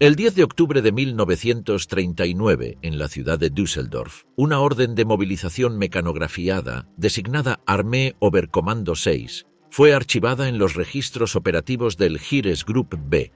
El 10 de octubre de 1939, en la ciudad de Düsseldorf, una orden de movilización mecanografiada, designada Armee Oberkommando 6, fue archivada en los registros operativos del Heeresgruppe B.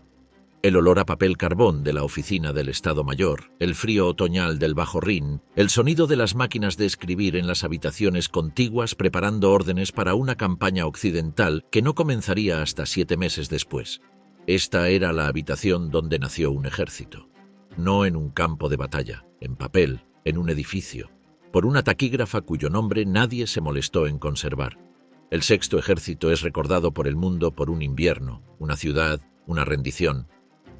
El olor a papel carbón de la oficina del Estado Mayor, el frío otoñal del Bajo Rin, el sonido de las máquinas de escribir en las habitaciones contiguas preparando órdenes para una campaña occidental que no comenzaría hasta 7 meses después. Esta era la habitación donde nació un ejército. No en un campo de batalla, en papel, en un edificio, por una taquígrafa cuyo nombre nadie se molestó en conservar. El Sexto Ejército es recordado por el mundo por un invierno, una ciudad, una rendición.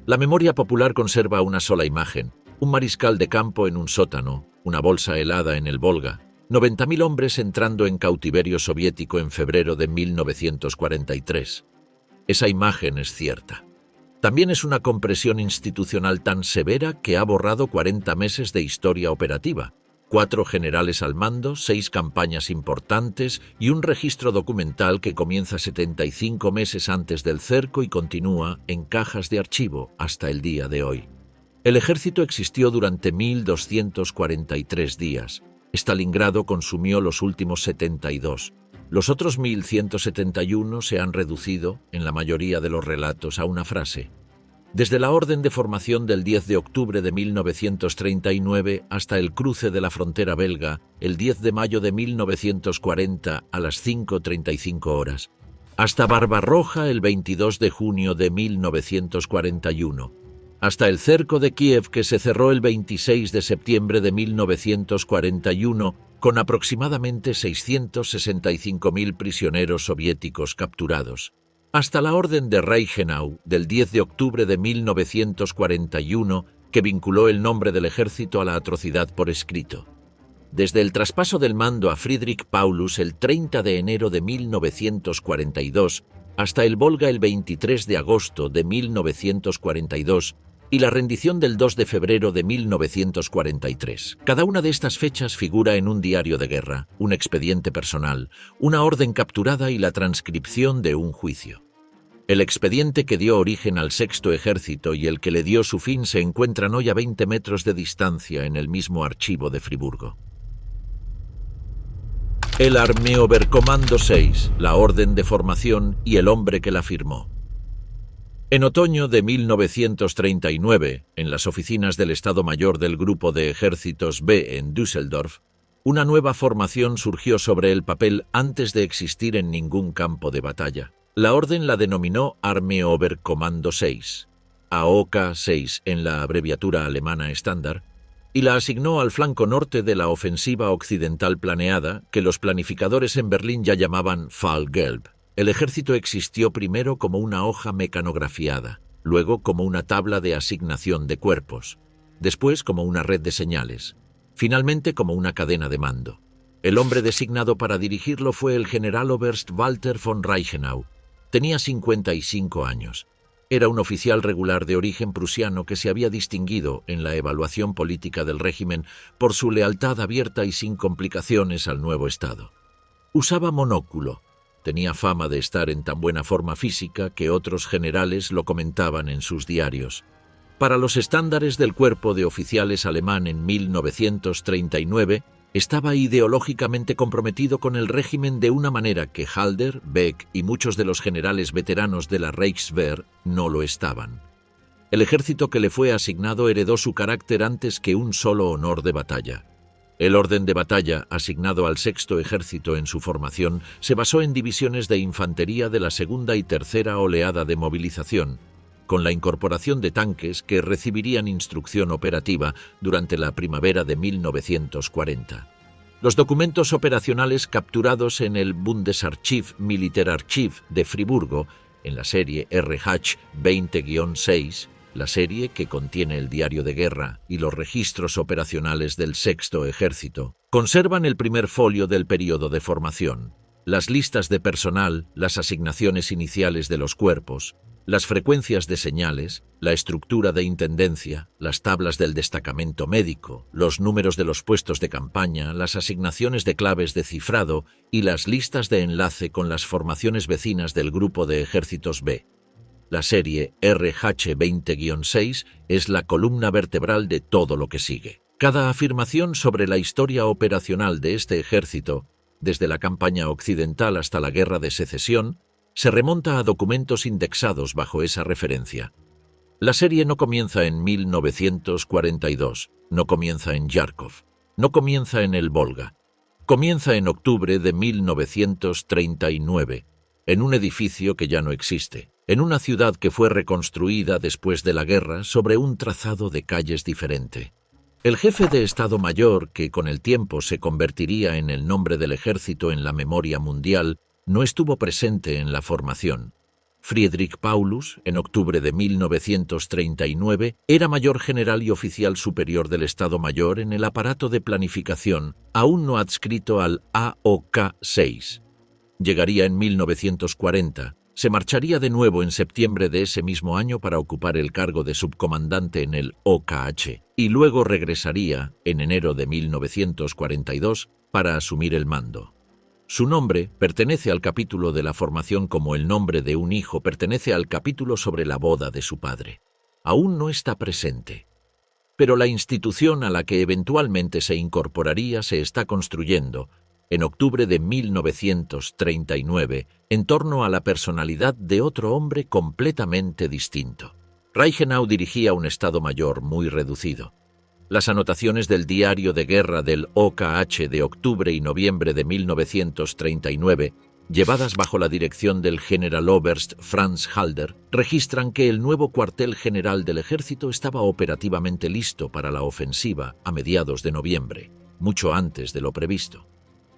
La memoria popular conserva una sola imagen, un mariscal de campo en un sótano, una bolsa helada en el Volga, 90.000 hombres entrando en cautiverio soviético en febrero de 1943. Esa imagen es cierta. También es una compresión institucional tan severa que ha borrado 40 meses de historia operativa, 4 generales al mando, 6 campañas importantes y un registro documental que comienza 75 meses antes del cerco y continúa en cajas de archivo hasta el día de hoy. El ejército existió durante 1.243 días. Stalingrado consumió los últimos 72. Los otros 1.171 se han reducido, en la mayoría de los relatos, a una frase. Desde la orden de formación del 10 de octubre de 1939 hasta el cruce de la frontera belga, el 10 de mayo de 1940 a las 5:35 horas, hasta Barbarroja el 22 de junio de 1941, hasta el cerco de Kiev que se cerró el 26 de septiembre de 1941 con aproximadamente 665.000 prisioneros soviéticos capturados, hasta la orden de Reichenau del 10 de octubre de 1941 que vinculó el nombre del ejército a la atrocidad por escrito. Desde el traspaso del mando a Friedrich Paulus el 30 de enero de 1942 hasta el Volga el 23 de agosto de 1942 y la rendición del 2 de febrero de 1943. Cada una de estas fechas figura en un diario de guerra, un expediente personal, una orden capturada y la transcripción de un juicio. El expediente que dio origen al Sexto Ejército y el que le dio su fin se encuentran hoy a 20 metros de distancia en el mismo archivo de Friburgo. El Armee Oberkommando 6, la orden de formación y el hombre que la firmó. En otoño de 1939, en las oficinas del Estado Mayor del Grupo de Ejércitos B en Düsseldorf, una nueva formación surgió sobre el papel antes de existir en ningún campo de batalla. La orden la denominó Armee Oberkommando 6, AOK 6 en la abreviatura alemana estándar, y la asignó al flanco norte de la ofensiva occidental planeada, que los planificadores en Berlín ya llamaban Fallgelb. El ejército existió primero como una hoja mecanografiada, luego como una tabla de asignación de cuerpos, después como una red de señales, finalmente como una cadena de mando. El hombre designado para dirigirlo fue el Generaloberst Walter von Reichenau. Tenía 55 años. Era un oficial regular de origen prusiano que se había distinguido en la evaluación política del régimen por su lealtad abierta y sin complicaciones al nuevo Estado. Usaba monóculo. Tenía fama de estar en tan buena forma física que otros generales lo comentaban en sus diarios. Para los estándares del cuerpo de oficiales alemán en 1939, estaba ideológicamente comprometido con el régimen de una manera que Halder, Beck y muchos de los generales veteranos de la Reichswehr no lo estaban. El ejército que le fue asignado heredó su carácter antes que un solo honor de batalla. El orden de batalla, asignado al Sexto Ejército en su formación, se basó en divisiones de infantería de la segunda y tercera oleada de movilización, con la incorporación de tanques que recibirían instrucción operativa durante la primavera de 1940. Los documentos operacionales capturados en el Bundesarchiv Militärarchiv de Friburgo, en la serie RH 20-6, la serie que contiene el diario de guerra y los registros operacionales del Sexto Ejército, conservan el primer folio del período de formación, las listas de personal, las asignaciones iniciales de los cuerpos, las frecuencias de señales, la estructura de intendencia, las tablas del destacamento médico, los números de los puestos de campaña, las asignaciones de claves de cifrado y las listas de enlace con las formaciones vecinas del Grupo de Ejércitos B. La serie RH-20-6 es la columna vertebral de todo lo que sigue. Cada afirmación sobre la historia operacional de este ejército, desde la campaña occidental hasta la Guerra de Secesión, se remonta a documentos indexados bajo esa referencia. La serie no comienza en 1942, no comienza en Yarkov, no comienza en el Volga. Comienza en octubre de 1939, en un edificio que ya no existe, en una ciudad que fue reconstruida después de la guerra sobre un trazado de calles diferente. El jefe de Estado Mayor, que con el tiempo se convertiría en el nombre del ejército en la memoria mundial, no estuvo presente en la formación. Friedrich Paulus, en octubre de 1939, era mayor general y oficial superior del Estado Mayor en el aparato de planificación, aún no adscrito al AOK-6. Llegaría en 1940, se marcharía de nuevo en septiembre de ese mismo año para ocupar el cargo de subcomandante en el OKH, y luego regresaría, en enero de 1942, para asumir el mando. Su nombre pertenece al capítulo de la formación como el nombre de un hijo pertenece al capítulo sobre la boda de su padre. Aún no está presente. Pero la institución a la que eventualmente se incorporaría se está construyendo, en octubre de 1939, en torno a la personalidad de otro hombre completamente distinto. Reichenau dirigía un Estado Mayor muy reducido. Las anotaciones del diario de guerra del OKH de octubre y noviembre de 1939, llevadas bajo la dirección del Generaloberst Franz Halder, registran que el nuevo cuartel general del ejército estaba operativamente listo para la ofensiva a mediados de noviembre, mucho antes de lo previsto.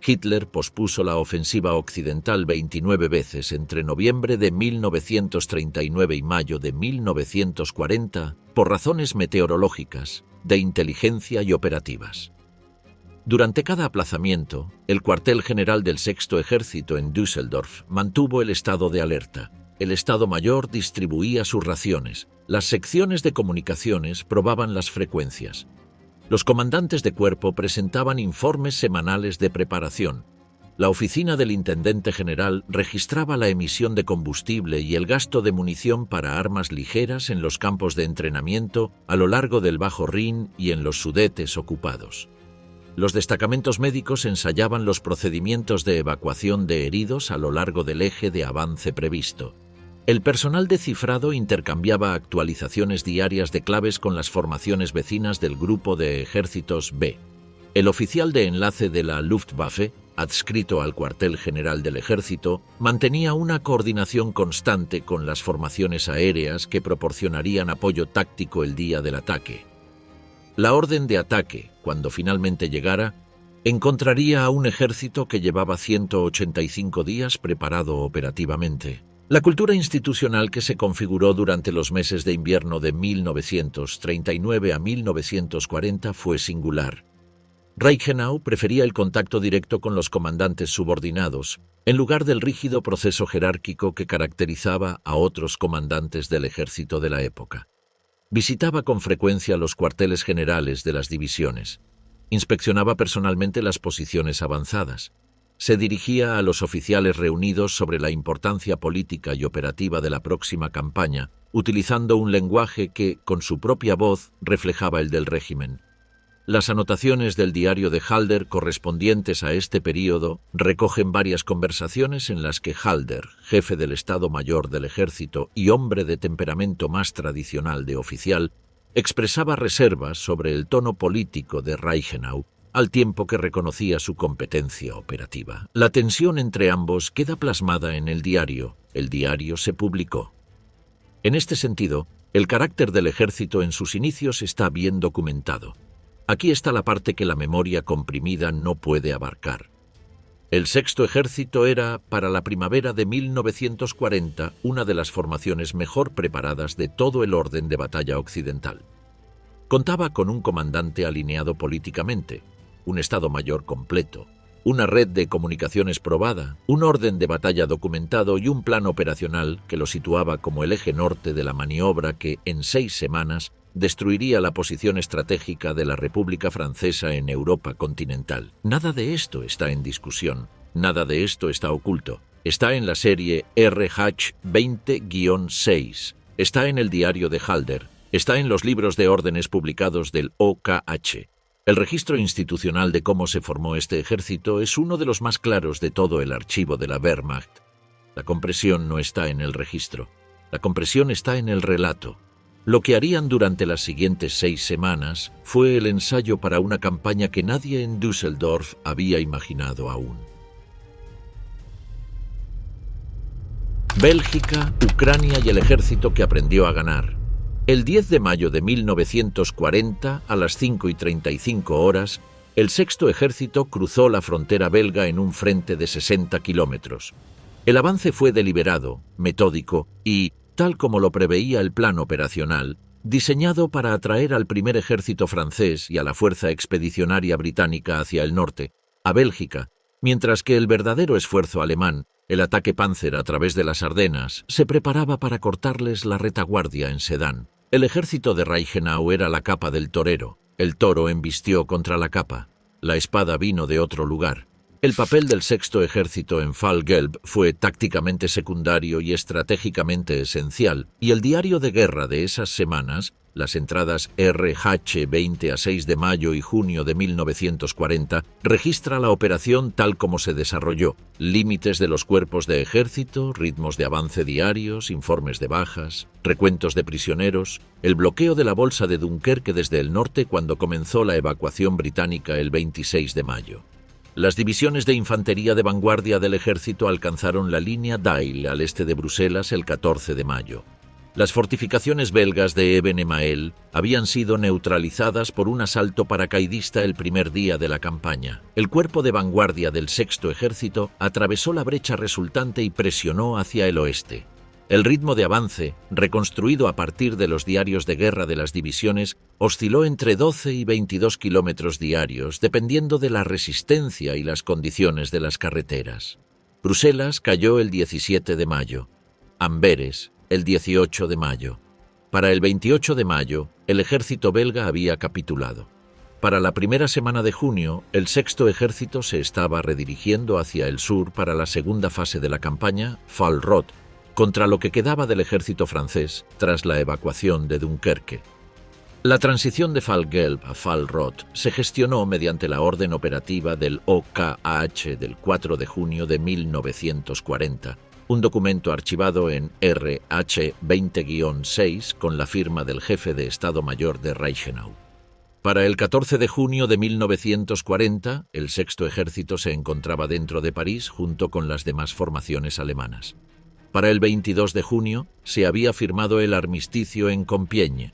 Hitler pospuso la ofensiva occidental 29 veces entre noviembre de 1939 y mayo de 1940 por razones meteorológicas, de inteligencia y operativas. Durante cada aplazamiento, el cuartel general del Sexto Ejército en Düsseldorf mantuvo el estado de alerta. El Estado Mayor distribuía sus raciones. Las secciones de comunicaciones probaban las frecuencias. Los comandantes de cuerpo presentaban informes semanales de preparación. La oficina del intendente general registraba la emisión de combustible y el gasto de munición para armas ligeras en los campos de entrenamiento a lo largo del Bajo Rin y en los Sudetes ocupados. Los destacamentos médicos ensayaban los procedimientos de evacuación de heridos a lo largo del eje de avance previsto. El personal de cifrado intercambiaba actualizaciones diarias de claves con las formaciones vecinas del Grupo de Ejércitos B. El oficial de enlace de la Luftwaffe, adscrito al cuartel general del ejército, mantenía una coordinación constante con las formaciones aéreas que proporcionarían apoyo táctico el día del ataque. La orden de ataque, cuando finalmente llegara, encontraría a un ejército que llevaba 185 días preparado operativamente. La cultura institucional que se configuró durante los meses de invierno de 1939 a 1940 fue singular. Reichenau prefería el contacto directo con los comandantes subordinados, en lugar del rígido proceso jerárquico que caracterizaba a otros comandantes del ejército de la época. Visitaba con frecuencia los cuarteles generales de las divisiones. Inspeccionaba personalmente las posiciones avanzadas. Se dirigía a los oficiales reunidos sobre la importancia política y operativa de la próxima campaña, utilizando un lenguaje que, con su propia voz, reflejaba el del régimen. Las anotaciones del diario de Halder correspondientes a este período recogen varias conversaciones en las que Halder, jefe del Estado Mayor del Ejército y hombre de temperamento más tradicional de oficial, expresaba reservas sobre el tono político de Reichenau, al tiempo que reconocía su competencia operativa. La tensión entre ambos queda plasmada en el diario. El diario se publicó. En este sentido, el carácter del ejército en sus inicios está bien documentado. Aquí está la parte que la memoria comprimida no puede abarcar. El Sexto Ejército era, para la primavera de 1940, una de las formaciones mejor preparadas de todo el orden de batalla occidental. Contaba con un comandante alineado políticamente, un Estado Mayor completo, una red de comunicaciones probada, un orden de batalla documentado y un plan operacional que lo situaba como el eje norte de la maniobra que, en 6 semanas, destruiría la posición estratégica de la República Francesa en Europa continental. Nada de esto está en discusión, nada de esto está oculto. Está en la serie RH-20-6. Está en el diario de Halder. Está en los libros de órdenes publicados del OKH. El registro institucional de cómo se formó este ejército es uno de los más claros de todo el archivo de la Wehrmacht. La compresión no está en el registro. La compresión está en el relato. Lo que harían durante las siguientes 6 semanas fue el ensayo para una campaña que nadie en Düsseldorf había imaginado aún. Bélgica, Ucrania y el ejército que aprendió a ganar. El 10 de mayo de 1940, a las 5:35 horas, el Sexto Ejército cruzó la frontera belga en un frente de 60 kilómetros. El avance fue deliberado, metódico y, tal como lo preveía el plan operacional, diseñado para atraer al primer ejército francés y a la fuerza expedicionaria británica hacia el norte, a Bélgica, mientras que el verdadero esfuerzo alemán, el ataque Panzer a través de las Ardenas, se preparaba para cortarles la retaguardia en Sedan. El ejército de Reichenau era la capa del torero. El toro embistió contra la capa. La espada vino de otro lugar. El papel del Sexto Ejército en Fall Gelb fue tácticamente secundario y estratégicamente esencial, y el diario de guerra de esas semanas, las entradas RH 20 a 6 de mayo y junio de 1940, registra la operación tal como se desarrolló: límites de los cuerpos de ejército, ritmos de avance diarios, informes de bajas, recuentos de prisioneros, el bloqueo de la bolsa de Dunkerque desde el norte cuando comenzó la evacuación británica el 26 de mayo. Las divisiones de infantería de vanguardia del ejército alcanzaron la línea Dail al este de Bruselas el 14 de mayo. Las fortificaciones belgas de Eben Emael habían sido neutralizadas por un asalto paracaidista el primer día de la campaña. El cuerpo de vanguardia del Sexto Ejército atravesó la brecha resultante y presionó hacia el oeste. El ritmo de avance, reconstruido a partir de los diarios de guerra de las divisiones, osciló entre 12 y 22 kilómetros diarios, dependiendo de la resistencia y las condiciones de las carreteras. Bruselas cayó el 17 de mayo. Amberes, el 18 de mayo. Para el 28 de mayo, el ejército belga había capitulado. Para la primera semana de junio, el Sexto Ejército se estaba redirigiendo hacia el sur para la segunda fase de la campaña, Fall Roth, contra lo que quedaba del ejército francés tras la evacuación de Dunkerque. La transición de Fall Gelb a Fall Roth se gestionó mediante la orden operativa del OKH del 4 de junio de 1940, un documento archivado en RH 20-6 con la firma del jefe de Estado Mayor de Reichenau. Para el 14 de junio de 1940, el Sexto Ejército se encontraba dentro de París junto con las demás formaciones alemanas. Para el 22 de junio se había firmado el armisticio en Compiègne.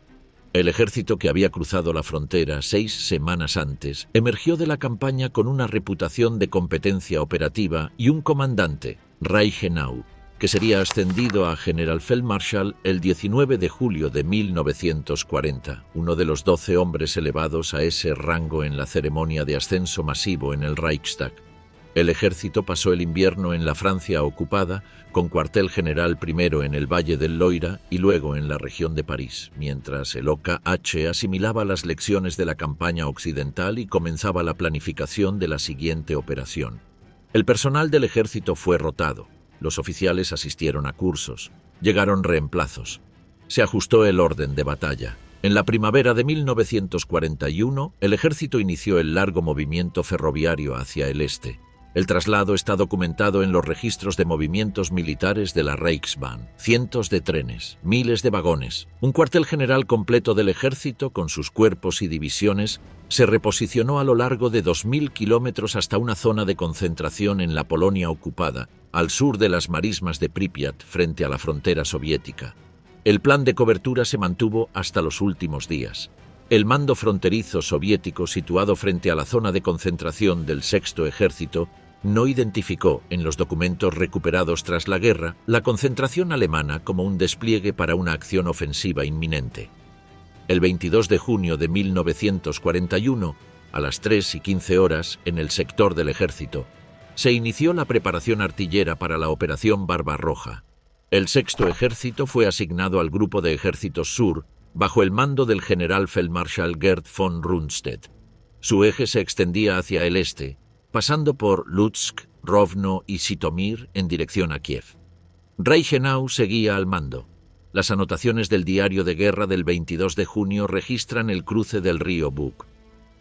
El ejército que había cruzado la frontera 6 semanas antes emergió de la campaña con una reputación de competencia operativa y un comandante, Reichenau, que sería ascendido a Generalfeldmarschall el 19 de julio de 1940, uno de los 12 hombres elevados a ese rango en la ceremonia de ascenso masivo en el Reichstag. El ejército pasó el invierno en la Francia ocupada, con cuartel general primero en el Valle del Loira y luego en la región de París, mientras el OKH asimilaba las lecciones de la campaña occidental y comenzaba la planificación de la siguiente operación. El personal del ejército fue rotado, los oficiales asistieron a cursos, llegaron reemplazos. Se ajustó el orden de batalla. En la primavera de 1941, el ejército inició el largo movimiento ferroviario hacia el este. El traslado está documentado en los registros de movimientos militares de la Reichsbahn. Cientos de trenes, miles de vagones. Un cuartel general completo del ejército, con sus cuerpos y divisiones, se reposicionó a lo largo de 2.000 kilómetros hasta una zona de concentración en la Polonia ocupada, al sur de las marismas de Pripyat, frente a la frontera soviética. El plan de cobertura se mantuvo hasta los últimos días. El mando fronterizo soviético, situado frente a la zona de concentración del Sexto Ejército, no identificó en los documentos recuperados tras la guerra la concentración alemana como un despliegue para una acción ofensiva inminente. El 22 de junio de 1941, a las 3:15 horas, en el sector del ejército, se inició la preparación artillera para la Operación Barbarroja. El Sexto Ejército fue asignado al Grupo de Ejércitos Sur, bajo el mando del general Feldmarschall Gerd von Rundstedt. Su eje se extendía hacia el este, pasando por Lutsk, Rovno y Sitomir en dirección a Kiev. Reichenau seguía al mando. Las anotaciones del diario de guerra del 22 de junio registran el cruce del río Bug.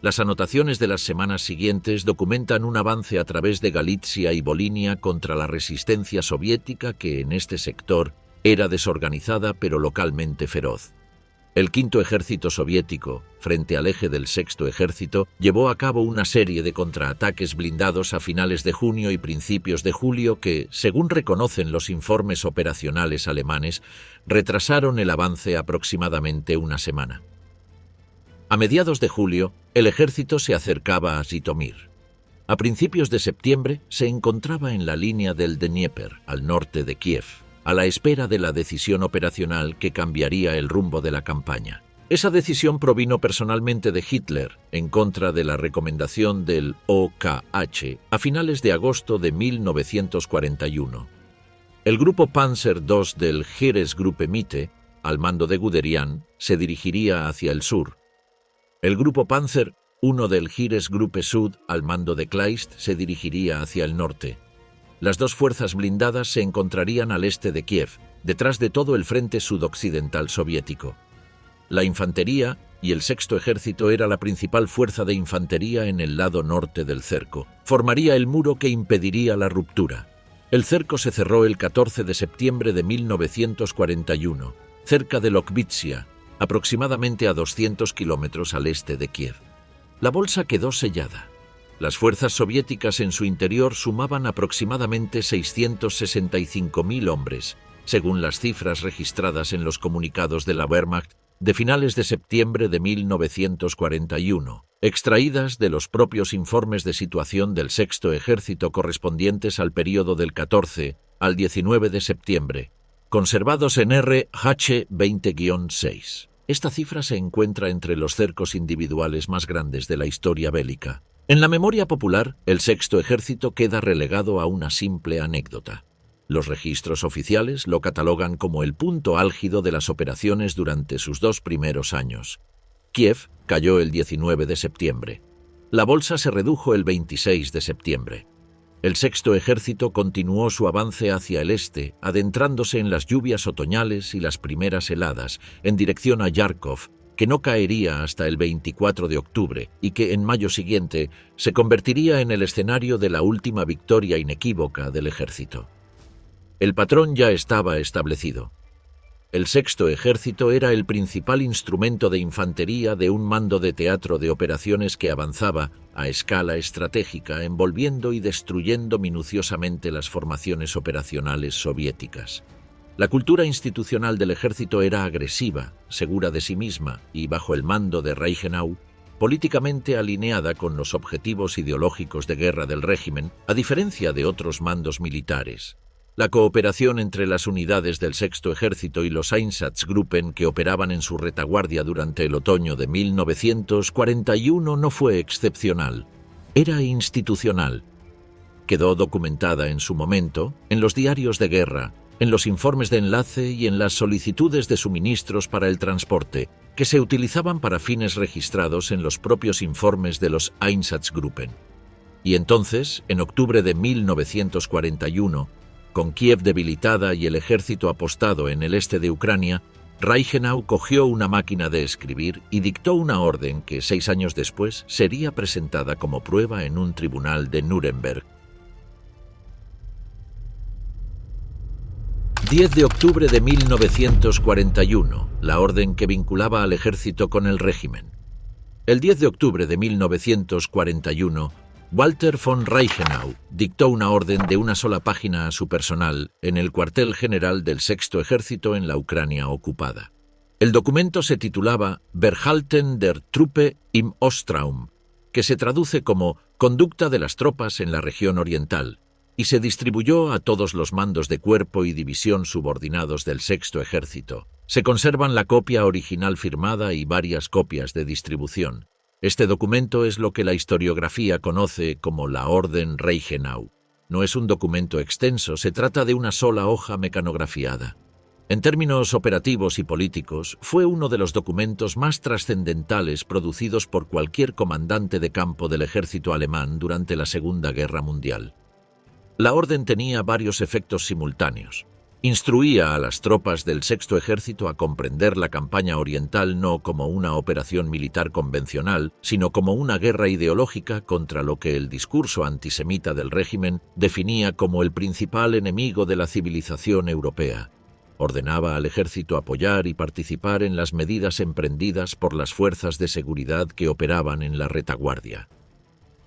Las anotaciones de las semanas siguientes documentan un avance a través de Galitzia y Volinia contra la resistencia soviética que en este sector era desorganizada pero localmente feroz. El Quinto Ejército Soviético, frente al eje del Sexto Ejército, llevó a cabo una serie de contraataques blindados a finales de junio y principios de julio que, según reconocen los informes operacionales alemanes, retrasaron el avance aproximadamente una semana. A mediados de julio, el ejército se acercaba a Sitomir. A principios de septiembre se encontraba en la línea del Dnieper, al norte de Kiev, a la espera de la decisión operacional que cambiaría el rumbo de la campaña. Esa decisión provino personalmente de Hitler, en contra de la recomendación del OKH, a finales de agosto de 1941. El grupo Panzer II del Heeresgruppe Mitte, al mando de Guderian, se dirigiría hacia el sur. El grupo Panzer I del Heeresgruppe Süd, al mando de Kleist, se dirigiría hacia el norte. Las dos fuerzas blindadas se encontrarían al este de Kiev, detrás de todo el frente sudoccidental soviético. La infantería y el Sexto Ejército era la principal fuerza de infantería en el lado norte del cerco. Formaría el muro que impediría la ruptura. El cerco se cerró el 14 de septiembre de 1941, cerca de Lokvitsia, aproximadamente a 200 kilómetros al este de Kiev. La bolsa quedó sellada. Las fuerzas soviéticas en su interior sumaban aproximadamente 665.000 hombres, según las cifras registradas en los comunicados de la Wehrmacht de finales de septiembre de 1941, extraídas de los propios informes de situación del Sexto Ejército correspondientes al período del 14 al 19 de septiembre, conservados en RH-20-6. Esta cifra se encuentra entre los cercos individuales más grandes de la historia bélica. En la memoria popular, el Sexto Ejército queda relegado a una simple anécdota. Los registros oficiales lo catalogan como el punto álgido de las operaciones durante sus 2 primeros años. Kiev cayó el 19 de septiembre. La bolsa se redujo el 26 de septiembre. El Sexto Ejército continuó su avance hacia el este, adentrándose en las lluvias otoñales y las primeras heladas, en dirección a Yarkov, que no caería hasta el 24 de octubre y que en mayo siguiente se convertiría en el escenario de la última victoria inequívoca del ejército. El patrón ya estaba establecido. El Sexto Ejército era el principal instrumento de infantería de un mando de teatro de operaciones que avanzaba a escala estratégica, envolviendo y destruyendo minuciosamente las formaciones operacionales soviéticas. La cultura institucional del ejército era agresiva, segura de sí misma y, bajo el mando de Reichenau, políticamente alineada con los objetivos ideológicos de guerra del régimen, a diferencia de otros mandos militares. La cooperación entre las unidades del Sexto Ejército y los Einsatzgruppen que operaban en su retaguardia durante el otoño de 1941 no fue excepcional, era institucional. Quedó documentada en su momento en los diarios de guerra, en los informes de enlace y en las solicitudes de suministros para el transporte, que se utilizaban para fines registrados en los propios informes de los Einsatzgruppen. Y entonces, en octubre de 1941, con Kiev debilitada y el ejército apostado en el este de Ucrania, Reichenau cogió una máquina de escribir y dictó una orden que 6 años después sería presentada como prueba en un tribunal de Nuremberg. 10 de octubre de 1941, la orden que vinculaba al ejército con el régimen. El 10 de octubre de 1941, Walter von Reichenau dictó una orden de una sola página a su personal en el cuartel general del Sexto Ejército en la Ucrania ocupada. El documento se titulaba Verhalten der Truppe im Ostraum, que se traduce como Conducta de las tropas en la región oriental, y se distribuyó a todos los mandos de cuerpo y división subordinados del Sexto Ejército. Se conservan la copia original firmada y varias copias de distribución. Este documento es lo que la historiografía conoce como la Orden Reichenau. No es un documento extenso, se trata de una sola hoja mecanografiada. En términos operativos y políticos, fue uno de los documentos más trascendentales producidos por cualquier comandante de campo del ejército alemán durante la Segunda Guerra Mundial. La orden tenía varios efectos simultáneos. Instruía a las tropas del Sexto Ejército a comprender la campaña oriental no como una operación militar convencional, sino como una guerra ideológica contra lo que el discurso antisemita del régimen definía como el principal enemigo de la civilización europea. Ordenaba al ejército apoyar y participar en las medidas emprendidas por las fuerzas de seguridad que operaban en la retaguardia.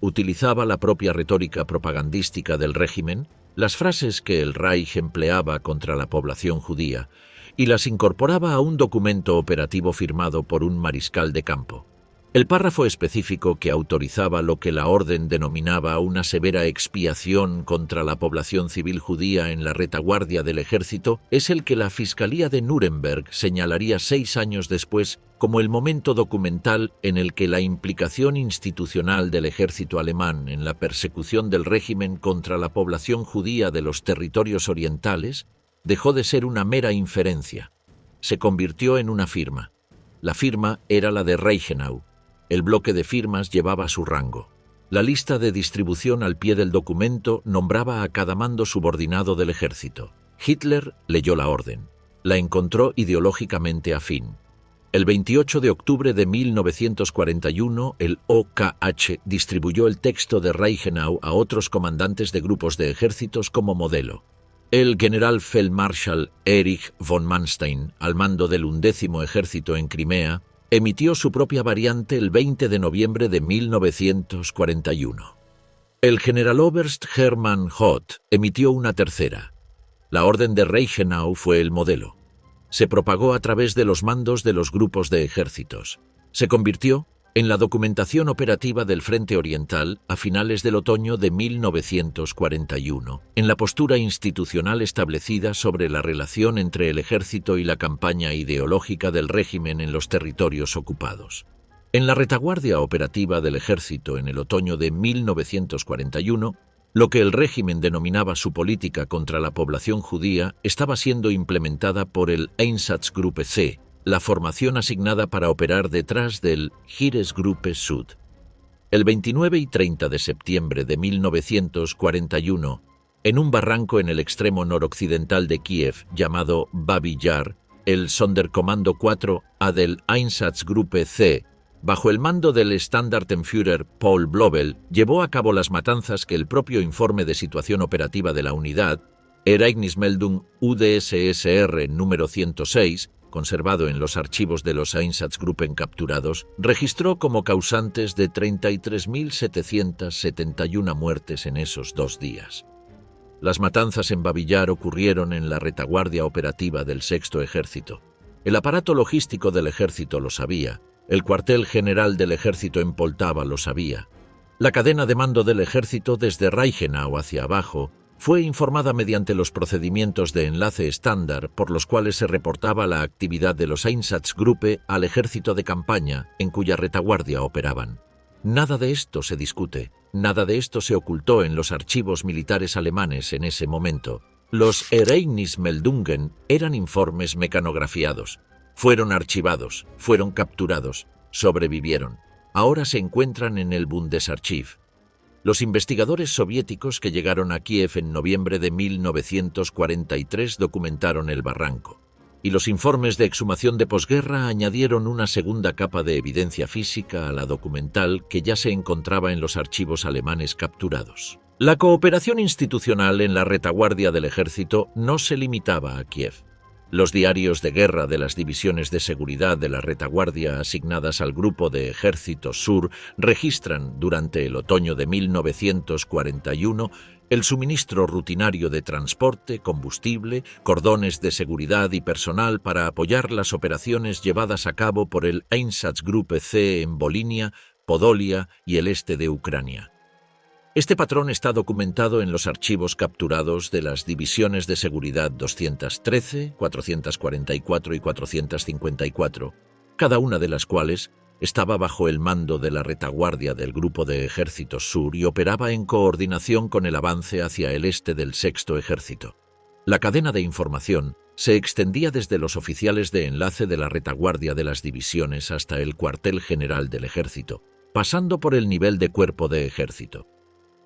Utilizaba la propia retórica propagandística del régimen, las frases que el Reich empleaba contra la población judía, y las incorporaba a un documento operativo firmado por un mariscal de campo. El párrafo específico que autorizaba lo que la orden denominaba una severa expiación contra la población civil judía en la retaguardia del ejército es el que la Fiscalía de Nuremberg señalaría 6 años después como el momento documental en el que la implicación institucional del ejército alemán en la persecución del régimen contra la población judía de los territorios orientales dejó de ser una mera inferencia. Se convirtió en una firma. La firma era la de Reichenau. El bloque de firmas llevaba su rango. La lista de distribución al pie del documento nombraba a cada mando subordinado del ejército. Hitler leyó la orden. La encontró ideológicamente afín. El 28 de octubre de 1941, el OKH distribuyó el texto de Reichenau a otros comandantes de grupos de ejércitos como modelo. El general Feldmarschall Erich von Manstein, al mando del 11º Ejército en Crimea, emitió su propia variante el 20 de noviembre de 1941. El Generaloberst Hermann Hoth emitió una tercera. La orden de Reichenau fue el modelo. Se propagó a través de los mandos de los grupos de ejércitos. Se convirtió en la documentación operativa del Frente Oriental a finales del otoño de 1941, en la postura institucional establecida sobre la relación entre el ejército y la campaña ideológica del régimen en los territorios ocupados. En la retaguardia operativa del ejército en el otoño de 1941, lo que el régimen denominaba su política contra la población judía estaba siendo implementada por el Einsatzgruppe C, la formación asignada para operar detrás del Heeresgruppe Süd. El 29 y 30 de septiembre de 1941, en un barranco en el extremo noroccidental de Kiev llamado Babi Yar, el Sonderkommando 4A del Einsatzgruppe C, bajo el mando del Standartenführer Paul Blobel, llevó a cabo las matanzas que el propio informe de situación operativa de la unidad, Ereignismeldung UdSSR número 106, conservado en los archivos de los Einsatzgruppen capturados, registró como causantes de 33.771 muertes en esos 2 días. Las matanzas en Babi Yar ocurrieron en la retaguardia operativa del Sexto Ejército. El aparato logístico del ejército lo sabía, el cuartel general del ejército en Poltava lo sabía. La cadena de mando del ejército desde Reichenau hacia abajo fue informada mediante los procedimientos de enlace estándar por los cuales se reportaba la actividad de los Einsatzgruppe al ejército de campaña en cuya retaguardia operaban. Nada de esto se discute, nada de esto se ocultó en los archivos militares alemanes en ese momento. Los Ereignismeldungen eran informes mecanografiados. Fueron archivados, fueron capturados, sobrevivieron. Ahora se encuentran en el Bundesarchiv. Los investigadores soviéticos que llegaron a Kiev en noviembre de 1943 documentaron el barranco, y los informes de exhumación de posguerra añadieron una segunda capa de evidencia física a la documental que ya se encontraba en los archivos alemanes capturados. La cooperación institucional en la retaguardia del ejército no se limitaba a Kiev. Los diarios de guerra de las divisiones de seguridad de la retaguardia asignadas al Grupo de Ejército Sur registran, durante el otoño de 1941, el suministro rutinario de transporte, combustible, cordones de seguridad y personal para apoyar las operaciones llevadas a cabo por el Einsatzgruppe C en Volinia, Podolia y el este de Ucrania. Este patrón está documentado en los archivos capturados de las divisiones de seguridad 213, 444 y 454, cada una de las cuales estaba bajo el mando de la retaguardia del Grupo de Ejércitos Sur y operaba en coordinación con el avance hacia el este del Sexto Ejército. La cadena de información se extendía desde los oficiales de enlace de la retaguardia de las divisiones hasta el cuartel general del ejército, pasando por el nivel de cuerpo de ejército.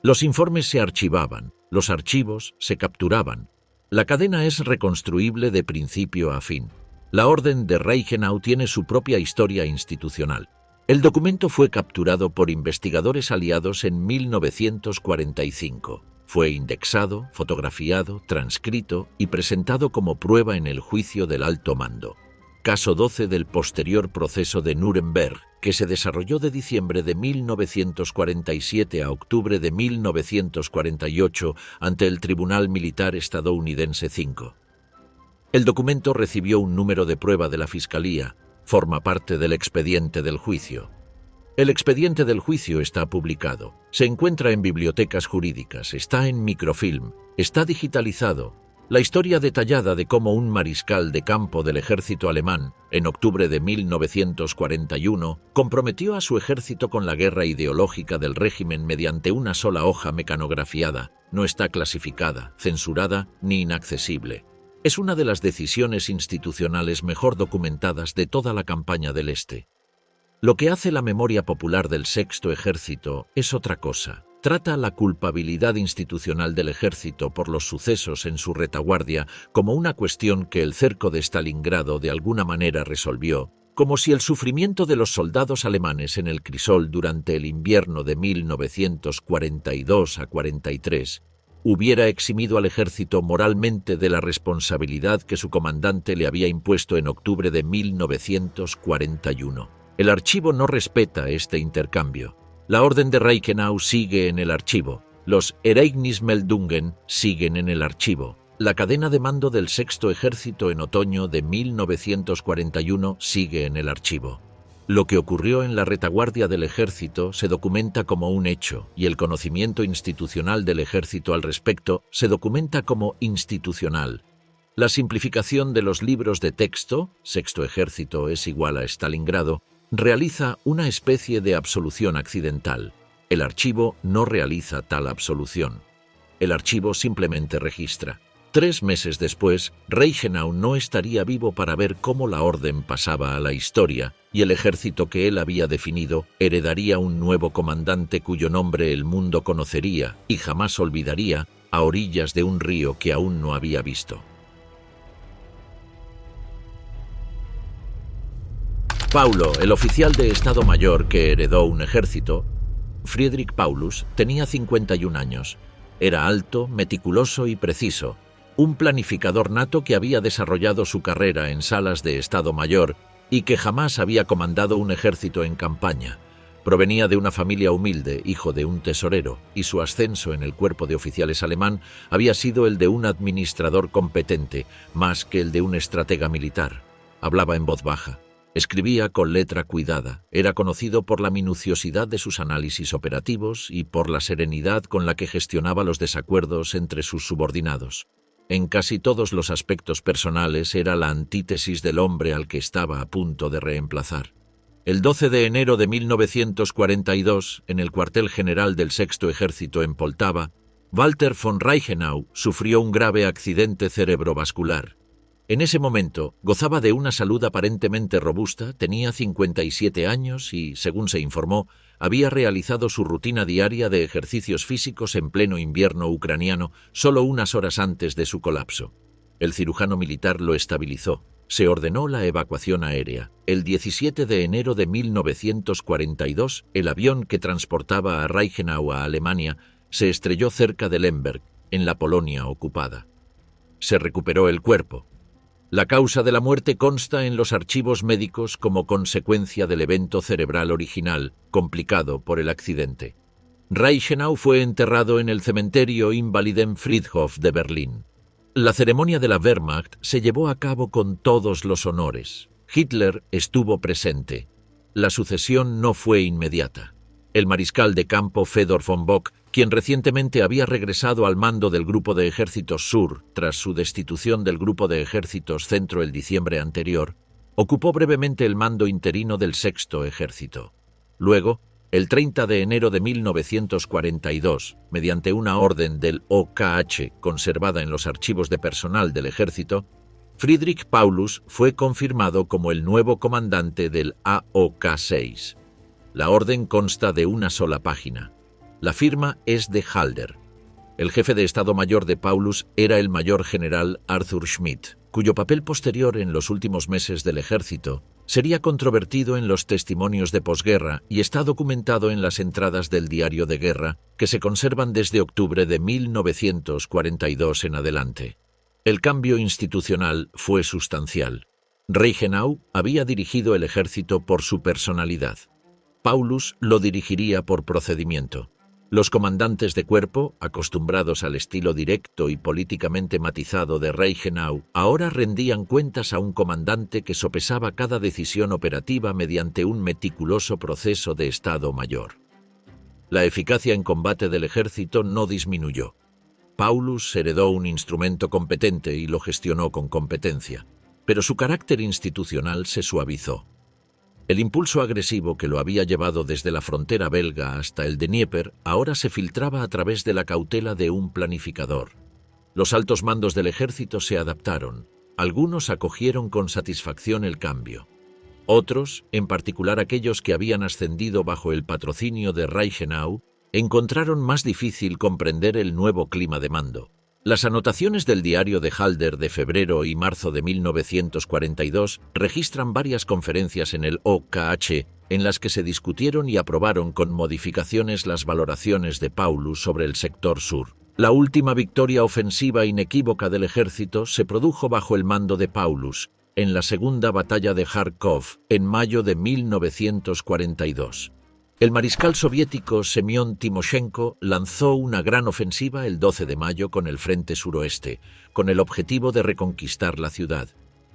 Los informes se archivaban, los archivos se capturaban. La cadena es reconstruible de principio a fin. La Orden de Reichenau tiene su propia historia institucional. El documento fue capturado por investigadores aliados en 1945. Fue indexado, fotografiado, transcrito y presentado como prueba en el juicio del alto mando. Caso 12 del posterior proceso de Nuremberg, que se desarrolló de diciembre de 1947 a octubre de 1948 ante el Tribunal Militar Estadounidense 5. El documento recibió un número de prueba de la Fiscalía, forma parte del expediente del juicio. El expediente del juicio está publicado, se encuentra en bibliotecas jurídicas, está en microfilm, está digitalizado. La historia detallada de cómo un mariscal de campo del ejército alemán, en octubre de 1941, comprometió a su ejército con la guerra ideológica del régimen mediante una sola hoja mecanografiada, no está clasificada, censurada ni inaccesible. Es una de las decisiones institucionales mejor documentadas de toda la campaña del Este. Lo que hace la memoria popular del Sexto Ejército es otra cosa. Trata la culpabilidad institucional del ejército por los sucesos en su retaguardia como una cuestión que el cerco de Stalingrado de alguna manera resolvió, como si el sufrimiento de los soldados alemanes en el crisol durante el invierno de 1942 a 43 hubiera eximido al ejército moralmente de la responsabilidad que su comandante le había impuesto en octubre de 1941. El archivo no respeta este intercambio. La Orden de Reichenau sigue en el archivo. Los Ereignismeldungen siguen en el archivo. La cadena de mando del Sexto Ejército en otoño de 1941 sigue en el archivo. Lo que ocurrió en la retaguardia del ejército se documenta como un hecho y el conocimiento institucional del ejército al respecto se documenta como institucional. La simplificación de los libros de texto, Sexto Ejército es igual a Stalingrado, realiza una especie de absolución accidental. El archivo no realiza tal absolución. El archivo simplemente registra. 3 meses después, Reichenau no estaría vivo para ver cómo la orden pasaba a la historia y el ejército que él había definido heredaría un nuevo comandante cuyo nombre el mundo conocería y jamás olvidaría a orillas de un río que aún no había visto. Paulo, el oficial de Estado Mayor que heredó un ejército, Friedrich Paulus, tenía 51 años. Era alto, meticuloso y preciso, un planificador nato que había desarrollado su carrera en salas de Estado Mayor y que jamás había comandado un ejército en campaña. Provenía de una familia humilde, hijo de un tesorero, y su ascenso en el cuerpo de oficiales alemán había sido el de un administrador competente, más que el de un estratega militar. Hablaba en voz baja. Escribía con letra cuidada, era conocido por la minuciosidad de sus análisis operativos y por la serenidad con la que gestionaba los desacuerdos entre sus subordinados. En casi todos los aspectos personales era la antítesis del hombre al que estaba a punto de reemplazar. El 12 de enero de 1942, en el cuartel general del Sexto Ejército en Poltava, Walter von Reichenau sufrió un grave accidente cerebrovascular. En ese momento gozaba de una salud aparentemente robusta, tenía 57 años y, según se informó, había realizado su rutina diaria de ejercicios físicos en pleno invierno ucraniano solo unas horas antes de su colapso. El cirujano militar lo estabilizó. Se ordenó la evacuación aérea. El 17 de enero de 1942, el avión que transportaba a Reichenau a Alemania se estrelló cerca de Lemberg, en la Polonia ocupada. Se recuperó el cuerpo. La causa de la muerte consta en los archivos médicos como consecuencia del evento cerebral original, complicado por el accidente. Reichenau fue enterrado en el cementerio Invalidenfriedhof de Berlín. La ceremonia de la Wehrmacht se llevó a cabo con todos los honores. Hitler estuvo presente. La sucesión no fue inmediata. El mariscal de campo Fedor von Bock, quien recientemente había regresado al mando del Grupo de Ejércitos Sur tras su destitución del Grupo de Ejércitos Centro el diciembre anterior, ocupó brevemente el mando interino del Sexto Ejército. Luego, el 30 de enero de 1942, mediante una orden del OKH conservada en los archivos de personal del ejército, Friedrich Paulus fue confirmado como el nuevo comandante del AOK-6. La orden consta de una sola página. La firma es de Halder. El jefe de Estado Mayor de Paulus era el mayor general Arthur Schmidt, cuyo papel posterior en los últimos meses del ejército sería controvertido en los testimonios de posguerra y está documentado en las entradas del diario de guerra que se conservan desde octubre de 1942 en adelante. El cambio institucional fue sustancial. Reichenau había dirigido el ejército por su personalidad. Paulus lo dirigiría por procedimiento. Los comandantes de cuerpo, acostumbrados al estilo directo y políticamente matizado de Reichenau, ahora rendían cuentas a un comandante que sopesaba cada decisión operativa mediante un meticuloso proceso de Estado Mayor. La eficacia en combate del ejército no disminuyó. Paulus heredó un instrumento competente y lo gestionó con competencia, pero su carácter institucional se suavizó. El impulso agresivo que lo había llevado desde la frontera belga hasta el Dnieper ahora se filtraba a través de la cautela de un planificador. Los altos mandos del ejército se adaptaron. Algunos acogieron con satisfacción el cambio. Otros, en particular aquellos que habían ascendido bajo el patrocinio de Reichenau, encontraron más difícil comprender el nuevo clima de mando. Las anotaciones del diario de Halder de febrero y marzo de 1942 registran varias conferencias en el OKH en las que se discutieron y aprobaron con modificaciones las valoraciones de Paulus sobre el sector sur. La última victoria ofensiva inequívoca del ejército se produjo bajo el mando de Paulus, en la segunda batalla de Kharkov, en mayo de 1942. El mariscal soviético Semyon Timoshenko lanzó una gran ofensiva el 12 de mayo con el frente suroeste, con el objetivo de reconquistar la ciudad.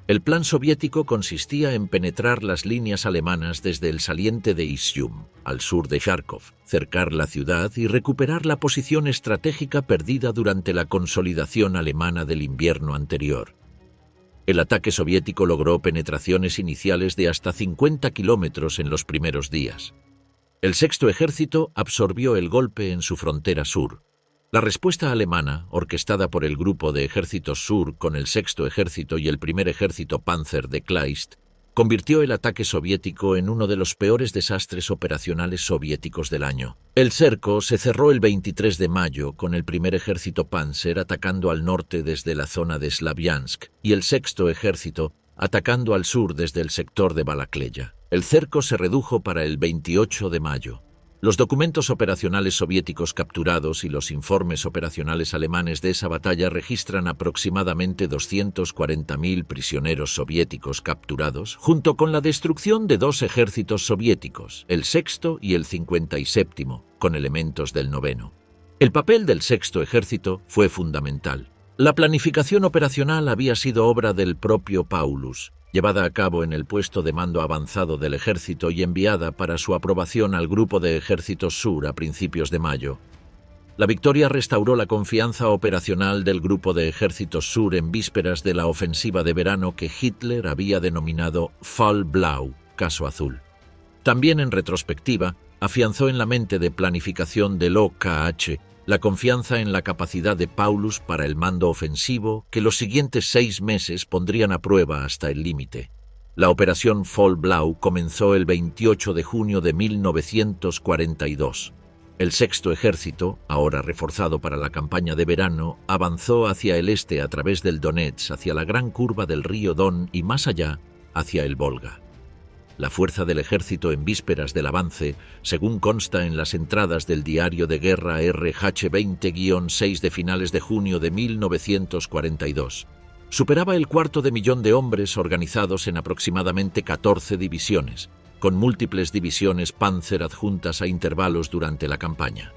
El plan soviético consistía en penetrar las líneas alemanas desde el saliente de Isium, al sur de Kharkov, cercar la ciudad y recuperar la posición estratégica perdida durante la consolidación alemana del invierno anterior. El ataque soviético logró penetraciones iniciales de hasta 50 kilómetros en los primeros días. El Sexto Ejército absorbió el golpe en su frontera sur. La respuesta alemana, orquestada por el Grupo de Ejércitos Sur con el Sexto Ejército y el Primer Ejército Panzer de Kleist, convirtió el ataque soviético en uno de los peores desastres operacionales soviéticos del año. El cerco se cerró el 23 de mayo con el Primer Ejército Panzer atacando al norte desde la zona de Slaviansk y el Sexto Ejército atacando al sur desde el sector de Balakleya. El cerco se redujo para el 28 de mayo. Los documentos operacionales soviéticos capturados y los informes operacionales alemanes de esa batalla registran aproximadamente 240.000 prisioneros soviéticos capturados, junto con la destrucción de dos ejércitos soviéticos, el sexto y el 57º, con elementos del noveno. El papel del Sexto Ejército fue fundamental. La planificación operacional había sido obra del propio Paulus, llevada a cabo en el puesto de mando avanzado del ejército y enviada para su aprobación al Grupo de Ejércitos Sur a principios de mayo. La victoria restauró la confianza operacional del Grupo de Ejércitos Sur en vísperas de la ofensiva de verano que Hitler había denominado Fall Blau, caso azul. También en retrospectiva, afianzó en la mente de planificación del OKH la confianza en la capacidad de Paulus para el mando ofensivo que los siguientes 6 meses pondrían a prueba hasta el límite. La operación Fall Blau comenzó el 28 de junio de 1942. El Sexto Ejército, ahora reforzado para la campaña de verano, avanzó hacia el este a través del Donets, hacia la gran curva del río Don y más allá, hacia el Volga. La fuerza del ejército en vísperas del avance, según consta en las entradas del diario de guerra RH-20-6 de finales de junio de 1942, superaba el 250.000 de hombres organizados en aproximadamente 14 divisiones, con múltiples divisiones Panzer adjuntas a intervalos durante la campaña.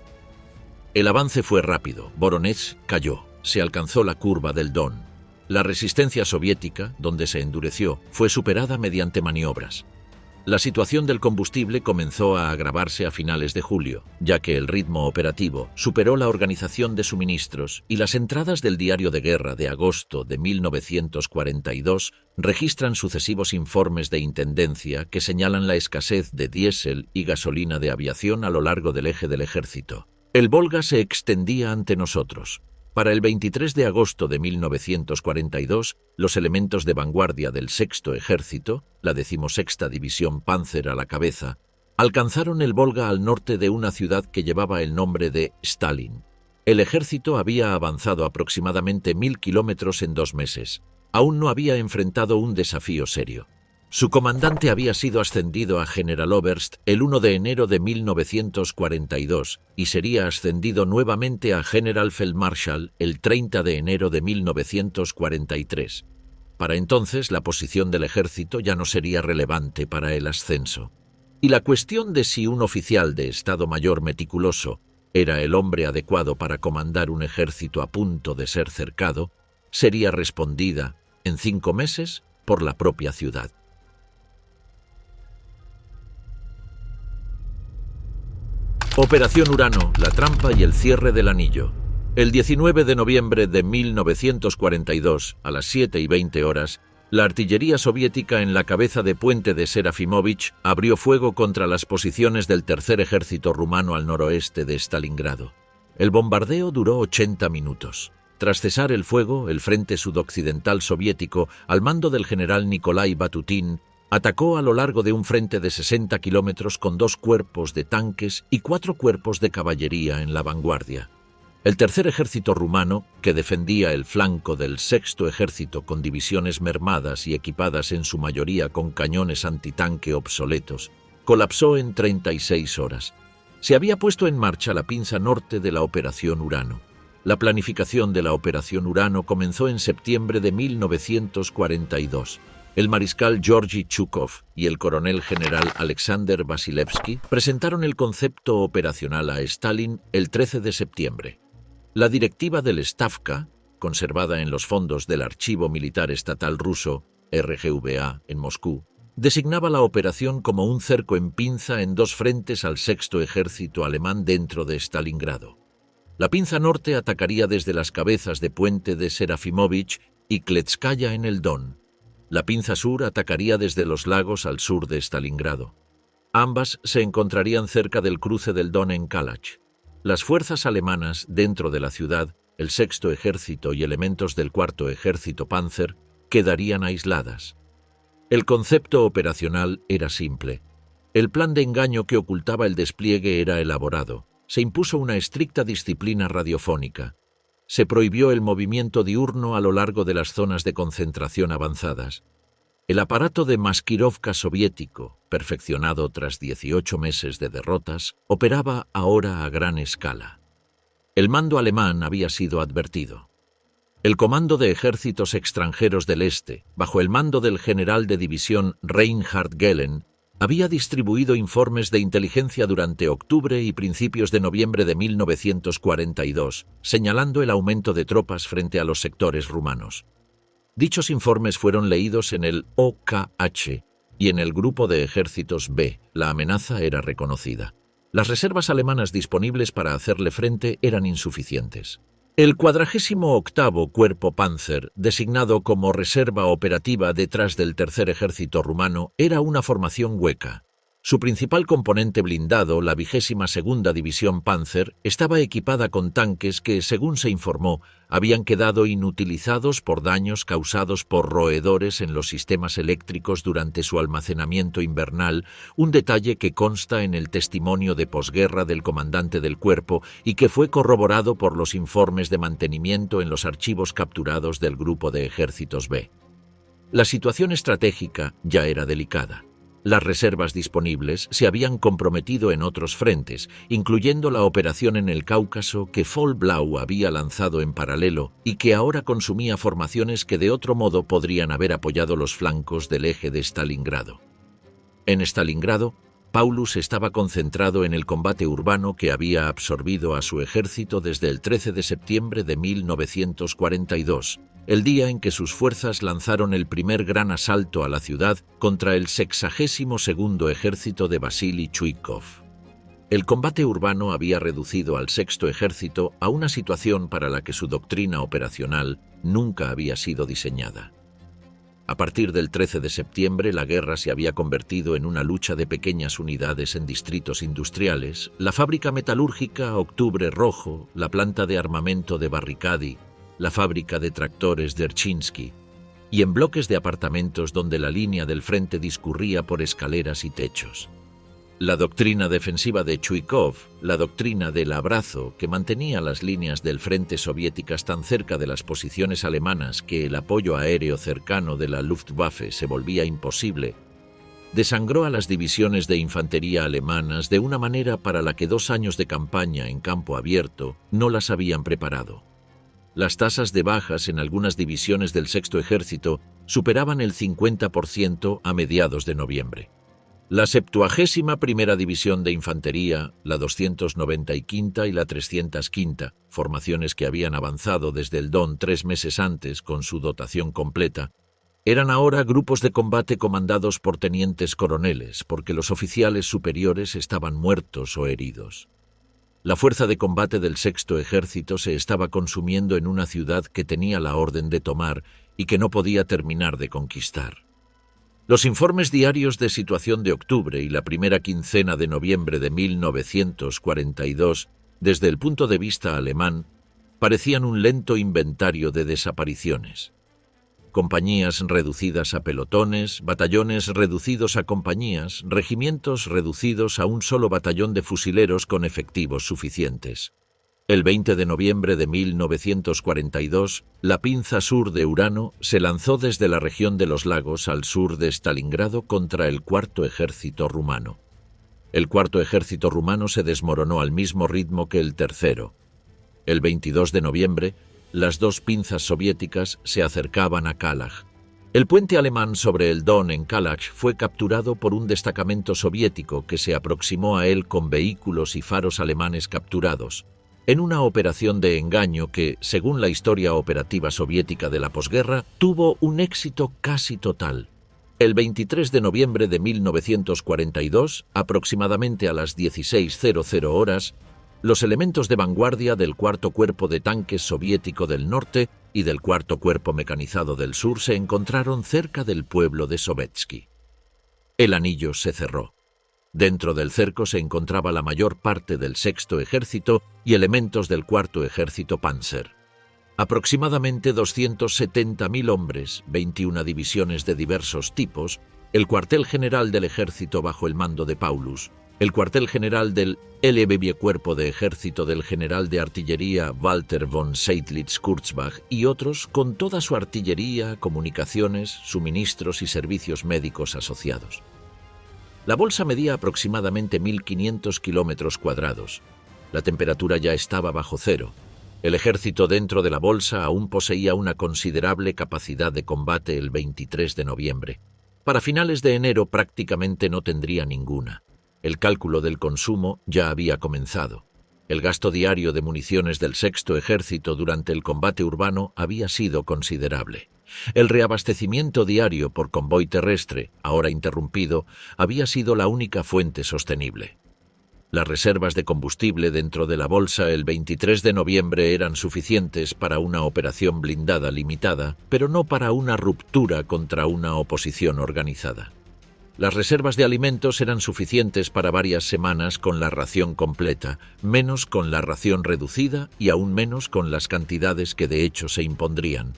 El avance fue rápido, Voronezh cayó, se alcanzó la curva del Don. La resistencia soviética, donde se endureció, fue superada mediante maniobras. La situación del combustible comenzó a agravarse a finales de julio, ya que el ritmo operativo superó la organización de suministros y las entradas del diario de guerra de agosto de 1942 registran sucesivos informes de intendencia que señalan la escasez de diésel y gasolina de aviación a lo largo del eje del ejército. El Volga se extendía ante nosotros. Para el 23 de agosto de 1942, los elementos de vanguardia del Sexto Ejército, la 16ª División Panzer a la cabeza, Alcanzaron el Volga al norte de una ciudad que llevaba el nombre de Stalin. El ejército había avanzado aproximadamente 1000 kilómetros en 2 meses. Aún no había enfrentado un desafío serio. Su comandante había sido ascendido a Generaloberst el 1 de enero de 1942 y sería ascendido nuevamente a Generalfeldmarschall el 30 de enero de 1943. Para entonces, la posición del ejército ya no sería relevante para el ascenso. Y la cuestión de si un oficial de Estado Mayor meticuloso era el hombre adecuado para comandar un ejército a punto de ser cercado, sería respondida en 5 meses por la propia ciudad. Operación Urano, la trampa y el cierre del anillo. El 19 de noviembre de 1942, a las 7:20 horas, la artillería soviética en la cabeza de Puente de Serafimovich abrió fuego contra las posiciones del tercer ejército rumano al noroeste de Stalingrado. El bombardeo duró 80 minutos. Tras cesar el fuego, el frente sudoccidental soviético, al mando del general Nikolai Batutin, atacó a lo largo de un frente de 60 kilómetros con 2 cuerpos de tanques y 4 cuerpos de caballería en la vanguardia. El tercer ejército rumano, que defendía el flanco del sexto ejército con divisiones mermadas y equipadas en su mayoría con cañones antitanque obsoletos, colapsó en 36 horas. Se había puesto en marcha la pinza norte de la Operación Urano. La planificación de la Operación Urano comenzó en septiembre de 1942. El mariscal Georgy Chukov y el coronel general Alexander Vasilevsky presentaron el concepto operacional a Stalin el 13 de septiembre. La directiva del Stavka, conservada en los fondos del Archivo Militar Estatal Ruso, RGVA, en Moscú, designaba la operación como un cerco en pinza en 2 frentes al sexto ejército alemán dentro de Stalingrado. La pinza norte atacaría desde las cabezas de Puente de Serafimovich y Kletskaya en el Don. La pinza sur atacaría desde los lagos al sur de Stalingrado. Ambas se encontrarían cerca del cruce del Don en Kalach. Las fuerzas alemanas dentro de la ciudad, el sexto ejército y elementos del cuarto ejército Panzer, quedarían aisladas. El concepto operacional era simple. El plan de engaño que ocultaba el despliegue era elaborado. Se impuso una estricta disciplina radiofónica. Se prohibió el movimiento diurno a lo largo de las zonas de concentración avanzadas. El aparato de Maskirovka soviético, perfeccionado tras 18 meses de derrotas, operaba ahora a gran escala. El mando alemán había sido advertido. El Comando de Ejércitos Extranjeros del Este, bajo el mando del general de división Reinhard Gehlen, había distribuido informes de inteligencia durante octubre y principios de noviembre de 1942, señalando el aumento de tropas frente a los sectores rumanos. Dichos informes fueron leídos en el OKH y en el Grupo de Ejércitos B. La amenaza era reconocida. Las reservas alemanas disponibles para hacerle frente eran insuficientes. El 48º Cuerpo Panzer, designado como reserva operativa detrás del tercer ejército rumano, era una formación hueca. Su principal componente blindado, la 22ª División Panzer, estaba equipada con tanques que, según se informó, habían quedado inutilizados por daños causados por roedores en los sistemas eléctricos durante su almacenamiento invernal, un detalle que consta en el testimonio de posguerra del comandante del cuerpo y que fue corroborado por los informes de mantenimiento en los archivos capturados del Grupo de Ejércitos B. La situación estratégica ya era delicada. Las reservas disponibles se habían comprometido en otros frentes, incluyendo la operación en el Cáucaso que Vollblau había lanzado en paralelo y que ahora consumía formaciones que de otro modo podrían haber apoyado los flancos del eje de Stalingrado. En Stalingrado, Paulus estaba concentrado en el combate urbano que había absorbido a su ejército desde el 13 de septiembre de 1942, el día en que sus fuerzas lanzaron el primer gran asalto a la ciudad contra el 62º ejército de Vasily Chuikov. El combate urbano había reducido al sexto ejército a una situación para la que su doctrina operacional nunca había sido diseñada. A partir del 13 de septiembre, la guerra se había convertido en una lucha de pequeñas unidades en distritos industriales, la fábrica metalúrgica Octubre Rojo, la planta de armamento de Barricadi, la fábrica de tractores de Dzerzhinsky, y en bloques de apartamentos donde la línea del frente discurría por escaleras y techos. La doctrina defensiva de Chuikov, la doctrina del abrazo, que mantenía las líneas del frente soviéticas tan cerca de las posiciones alemanas que el apoyo aéreo cercano de la Luftwaffe se volvía imposible, desangró a las divisiones de infantería alemanas de una manera para la que 2 años de campaña en campo abierto no las habían preparado. Las tasas de bajas en algunas divisiones del Sexto Ejército superaban el 50% a mediados de noviembre. La 71ª División de Infantería, la 295ª y la 305ª, formaciones que habían avanzado desde el Don 3 meses antes con su dotación completa, eran ahora grupos de combate comandados por tenientes coroneles, porque los oficiales superiores estaban muertos o heridos. La fuerza de combate del Sexto Ejército se estaba consumiendo en una ciudad que tenía la orden de tomar y que no podía terminar de conquistar. Los informes diarios de situación de octubre y la primera quincena de noviembre de 1942, desde el punto de vista alemán, parecían un lento inventario de desapariciones. Compañías reducidas a pelotones, batallones reducidos a compañías, regimientos reducidos a un solo batallón de fusileros con efectivos suficientes. El 20 de noviembre de 1942, la pinza sur de Urano se lanzó desde la región de los lagos al sur de Stalingrado contra el Cuarto Ejército rumano. El Cuarto Ejército rumano se desmoronó al mismo ritmo que el Tercero. El 22 de noviembre, las 2 pinzas soviéticas se acercaban a Kalach. El puente alemán sobre el Don en Kalach fue capturado por un destacamento soviético que se aproximó a él con vehículos y faros alemanes capturados, en una operación de engaño que, según la historia operativa soviética de la posguerra, tuvo un éxito casi total. El 23 de noviembre de 1942, aproximadamente a las 16:00 horas, los elementos de vanguardia del Cuarto Cuerpo de Tanques soviético del norte y del Cuarto Cuerpo Mecanizado del sur se encontraron cerca del pueblo de Sovetski. El anillo se cerró. Dentro del cerco se encontraba la mayor parte del Sexto Ejército y elementos del Cuarto Ejército Panzer. Aproximadamente 270.000 hombres, 21 divisiones de diversos tipos, el cuartel general del ejército bajo el mando de Paulus, el cuartel general del LBB Cuerpo de Ejército del general de artillería Walter von Seydlitz-Kurzbach y otros con toda su artillería, comunicaciones, suministros y servicios médicos asociados. La bolsa medía aproximadamente 1.500 kilómetros cuadrados. La temperatura ya estaba bajo cero. El ejército dentro de la bolsa aún poseía una considerable capacidad de combate el 23 de noviembre. Para finales de enero prácticamente no tendría ninguna. El cálculo del consumo ya había comenzado. El gasto diario de municiones del Sexto Ejército durante el combate urbano había sido considerable. El reabastecimiento diario por convoy terrestre, ahora interrumpido, había sido la única fuente sostenible. Las reservas de combustible dentro de la bolsa el 23 de noviembre eran suficientes para una operación blindada limitada, pero no para una ruptura contra una oposición organizada. Las reservas de alimentos eran suficientes para varias semanas con la ración completa, menos con la ración reducida y aún menos con las cantidades que de hecho se impondrían.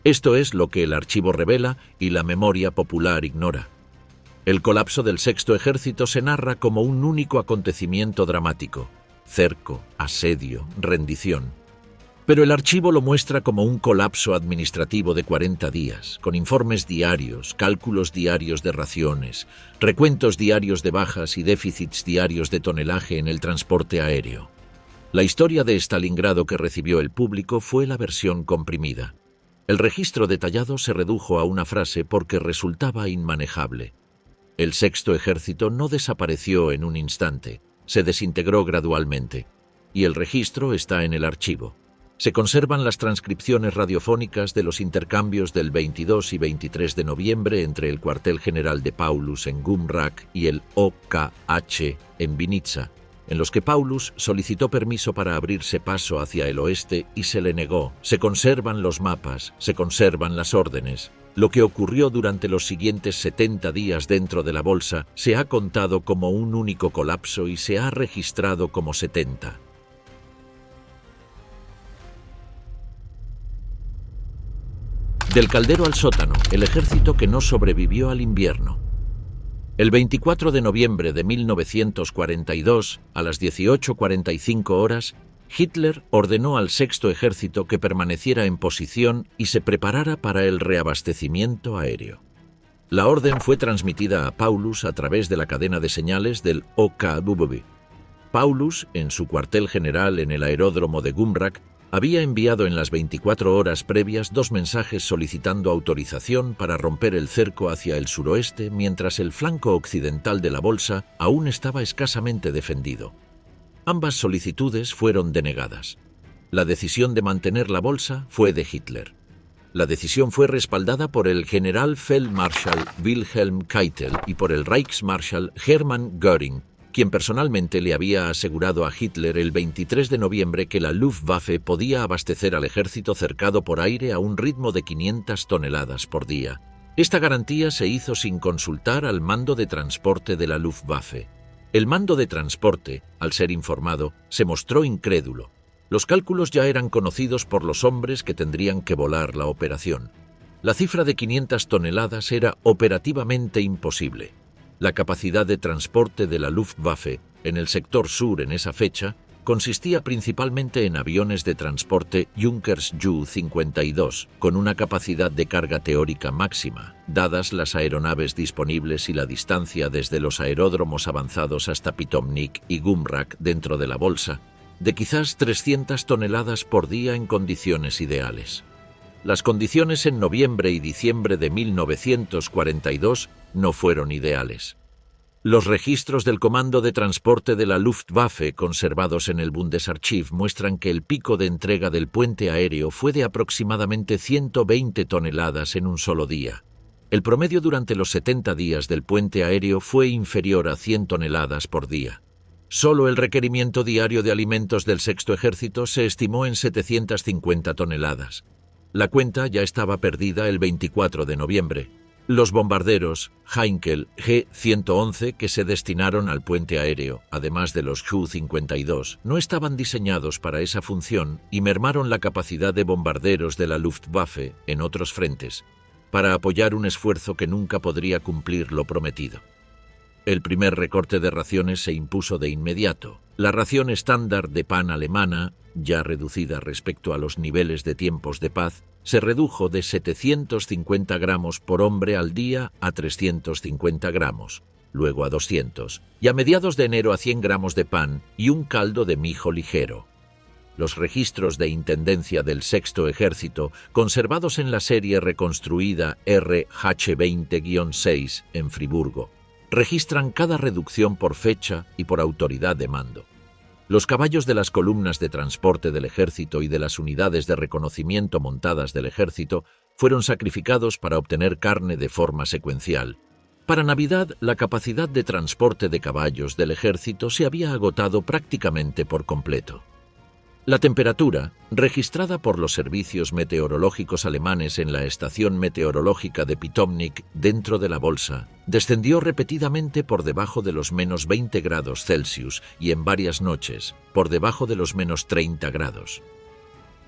Esto es lo que el archivo revela y la memoria popular ignora. El colapso del Sexto Ejército se narra como un único acontecimiento dramático: cerco, asedio, rendición. Pero el archivo lo muestra como un colapso administrativo de 40 días, con informes diarios, cálculos diarios de raciones, recuentos diarios de bajas y déficits diarios de tonelaje en el transporte aéreo. La historia de Stalingrado que recibió el público fue la versión comprimida. El registro detallado se redujo a una frase porque resultaba inmanejable. El Sexto Ejército no desapareció en un instante, se desintegró gradualmente, y el registro está en el archivo. Se conservan las transcripciones radiofónicas de los intercambios del 22 y 23 de noviembre entre el cuartel general de Paulus en Gumrak y el OKH en Vinica, en los que Paulus solicitó permiso para abrirse paso hacia el oeste y se le negó. Se conservan los mapas, se conservan las órdenes. Lo que ocurrió durante los siguientes 70 días dentro de la bolsa se ha contado como un único colapso y se ha registrado como 70. Del caldero al sótano, el ejército que no sobrevivió al invierno. El 24 de noviembre de 1942, a las 18:45 horas, Hitler ordenó al Sexto Ejército que permaneciera en posición y se preparara para el reabastecimiento aéreo. La orden fue transmitida a Paulus a través de la cadena de señales del OKW. Paulus, en su cuartel general en el aeródromo de Gumrak, había enviado en las 24 horas previas 2 mensajes solicitando autorización para romper el cerco hacia el suroeste mientras el flanco occidental de la bolsa aún estaba escasamente defendido. Ambas solicitudes fueron denegadas. La decisión de mantener la bolsa fue de Hitler. La decisión fue respaldada por el Generalfeldmarschall Wilhelm Keitel y por el Reichsmarschall Hermann Göring, quien personalmente le había asegurado a Hitler el 23 de noviembre que la Luftwaffe podía abastecer al ejército cercado por aire a un ritmo de 500 toneladas por día. Esta garantía se hizo sin consultar al mando de transporte de la Luftwaffe. El mando de transporte, al ser informado, se mostró incrédulo. Los cálculos ya eran conocidos por los hombres que tendrían que volar la operación. La cifra de 500 toneladas era operativamente imposible. La capacidad de transporte de la Luftwaffe en el sector sur en esa fecha consistía principalmente en aviones de transporte Junkers Ju-52, con una capacidad de carga teórica máxima, dadas las aeronaves disponibles y la distancia desde los aeródromos avanzados hasta Pitomnik y Gumrak dentro de la bolsa, de quizás 300 toneladas por día en condiciones ideales. Las condiciones en noviembre y diciembre de 1942 no fueron ideales. Los registros del Comando de Transporte de la Luftwaffe conservados en el Bundesarchiv muestran que el pico de entrega del puente aéreo fue de aproximadamente 120 toneladas en un solo día. El promedio durante los 70 días del puente aéreo fue inferior a 100 toneladas por día. Solo el requerimiento diario de alimentos del Sexto Ejército se estimó en 750 toneladas. La cuenta ya estaba perdida el 24 de noviembre. Los bombarderos Heinkel G-111 que se destinaron al puente aéreo, además de los Ju-52, no estaban diseñados para esa función y mermaron la capacidad de bombarderos de la Luftwaffe en otros frentes, para apoyar un esfuerzo que nunca podría cumplir lo prometido. El primer recorte de raciones se impuso de inmediato. La ración estándar de pan alemana, ya reducida respecto a los niveles de tiempos de paz, se redujo de 750 gramos por hombre al día a 350 gramos, luego a 200, y a mediados de enero a 100 gramos de pan y un caldo de mijo ligero. Los registros de intendencia del Sexto Ejército, conservados en la serie reconstruida RH-20-6 en Friburgo, registran cada reducción por fecha y por autoridad de mando. Los caballos de las columnas de transporte del ejército y de las unidades de reconocimiento montadas del ejército fueron sacrificados para obtener carne de forma secuencial. Para Navidad, la capacidad de transporte de caballos del ejército se había agotado prácticamente por completo. La temperatura, registrada por los servicios meteorológicos alemanes en la estación meteorológica de Pitomnik dentro de la bolsa, descendió repetidamente por debajo de los menos 20 grados Celsius y en varias noches por debajo de los menos 30 grados.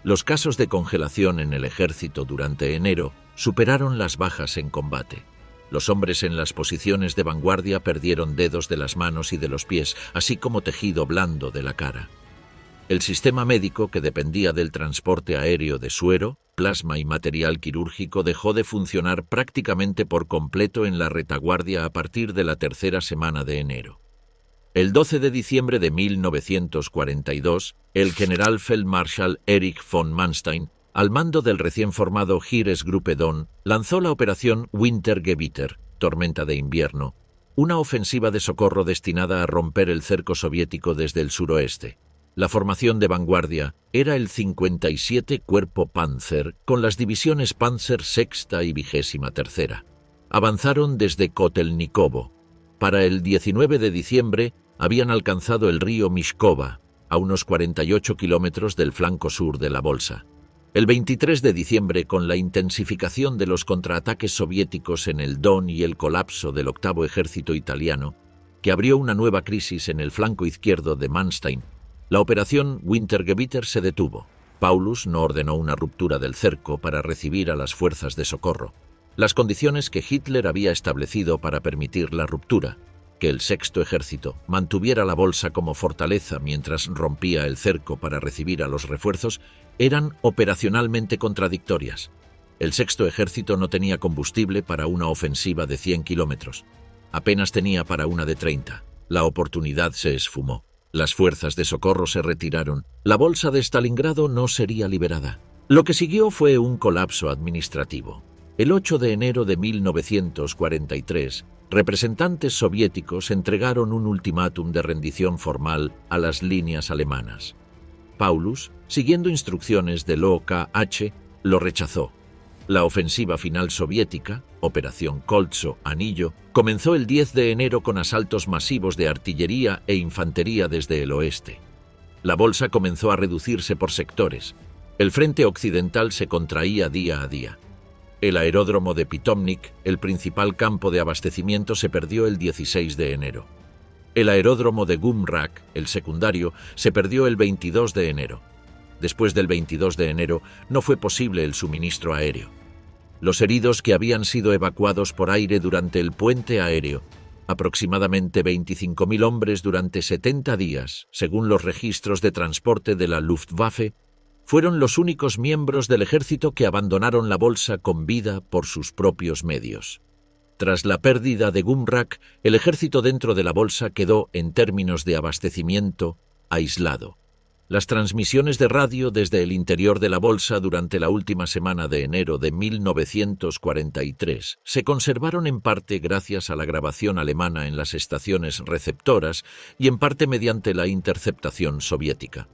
Los casos de congelación en el ejército durante enero superaron las bajas en combate. Los hombres en las posiciones de vanguardia perdieron dedos de las manos y de los pies, así como tejido blando de la cara. El sistema médico, que dependía del transporte aéreo de suero, plasma y material quirúrgico, dejó de funcionar prácticamente por completo en la retaguardia a partir de la tercera semana de enero. El 12 de diciembre de 1942, el Generalfeldmarschall Erich von Manstein, al mando del recién formado Heeresgruppe Don, lanzó la operación Wintergewitter, tormenta de invierno, una ofensiva de socorro destinada a romper el cerco soviético desde el suroeste. La formación de vanguardia era el 57 Cuerpo Panzer con las divisiones Panzer sexta y 23ª. Avanzaron desde Kotelnikovo. Para el 19 de diciembre habían alcanzado el río Mishkova, a unos 48 kilómetros del flanco sur de la bolsa. El 23 de diciembre, con la intensificación de los contraataques soviéticos en el Don y el colapso del octavo ejército italiano, que abrió una nueva crisis en el flanco izquierdo de Manstein, la operación Wintergewitter se detuvo. Paulus no ordenó una ruptura del cerco para recibir a las fuerzas de socorro. las condiciones que Hitler había establecido para permitir la ruptura, que el Sexto Ejército mantuviera la bolsa como fortaleza mientras rompía el cerco para recibir a los refuerzos, eran operacionalmente contradictorias. El Sexto Ejército no tenía combustible para una ofensiva de 100 kilómetros. Apenas tenía para una de 30. La oportunidad se esfumó. Las fuerzas de socorro se retiraron. La bolsa de Stalingrado no sería liberada. Lo que siguió fue un colapso administrativo. El 8 de enero de 1943, representantes soviéticos entregaron un ultimátum de rendición formal a las líneas alemanas. Paulus, siguiendo instrucciones del OKH, lo rechazó. La ofensiva final soviética, Operación Koltso-Anillo, comenzó el 10 de enero con asaltos masivos de artillería e infantería desde el oeste. La bolsa comenzó a reducirse por sectores. El frente occidental se contraía día a día. El aeródromo de Pitomnik, el principal campo de abastecimiento, se perdió el 16 de enero. El aeródromo de Gumrak, el secundario, se perdió el 22 de enero. Después del 22 de enero no fue posible el suministro aéreo. Los heridos que habían sido evacuados por aire durante el puente aéreo, aproximadamente 25.000 hombres durante 70 días, según los registros de transporte de la Luftwaffe, fueron los únicos miembros del ejército que abandonaron la bolsa con vida por sus propios medios. Tras la pérdida de Gumrak, el ejército dentro de la bolsa quedó, en términos de abastecimiento, aislado. Las transmisiones de radio desde el interior de la bolsa durante la última semana de enero de 1943 se conservaron en parte gracias a la grabación alemana en las estaciones receptoras y en parte mediante la interceptación soviética.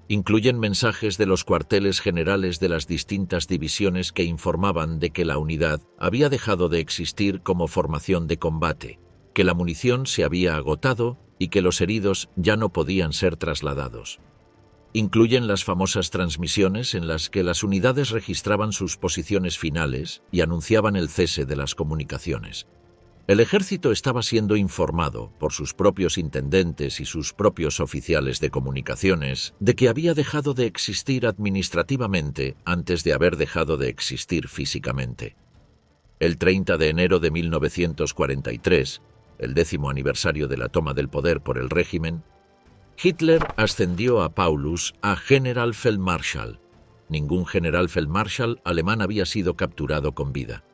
Incluyen mensajes de los cuarteles generales de las distintas divisiones que informaban de que la unidad había dejado de existir como formación de combate, que la munición se había agotado y que los heridos ya no podían ser trasladados. Incluyen las famosas transmisiones en las que las unidades registraban sus posiciones finales y anunciaban el cese de las comunicaciones. El ejército estaba siendo informado por sus propios intendentes y sus propios oficiales de comunicaciones de que había dejado de existir administrativamente antes de haber dejado de existir físicamente. El 30 de enero de 1943, el 10º aniversario de la toma del poder por el régimen, Hitler ascendió a Paulus a Generalfeldmarschall. Ningún Generalfeldmarschall alemán había sido capturado con vida.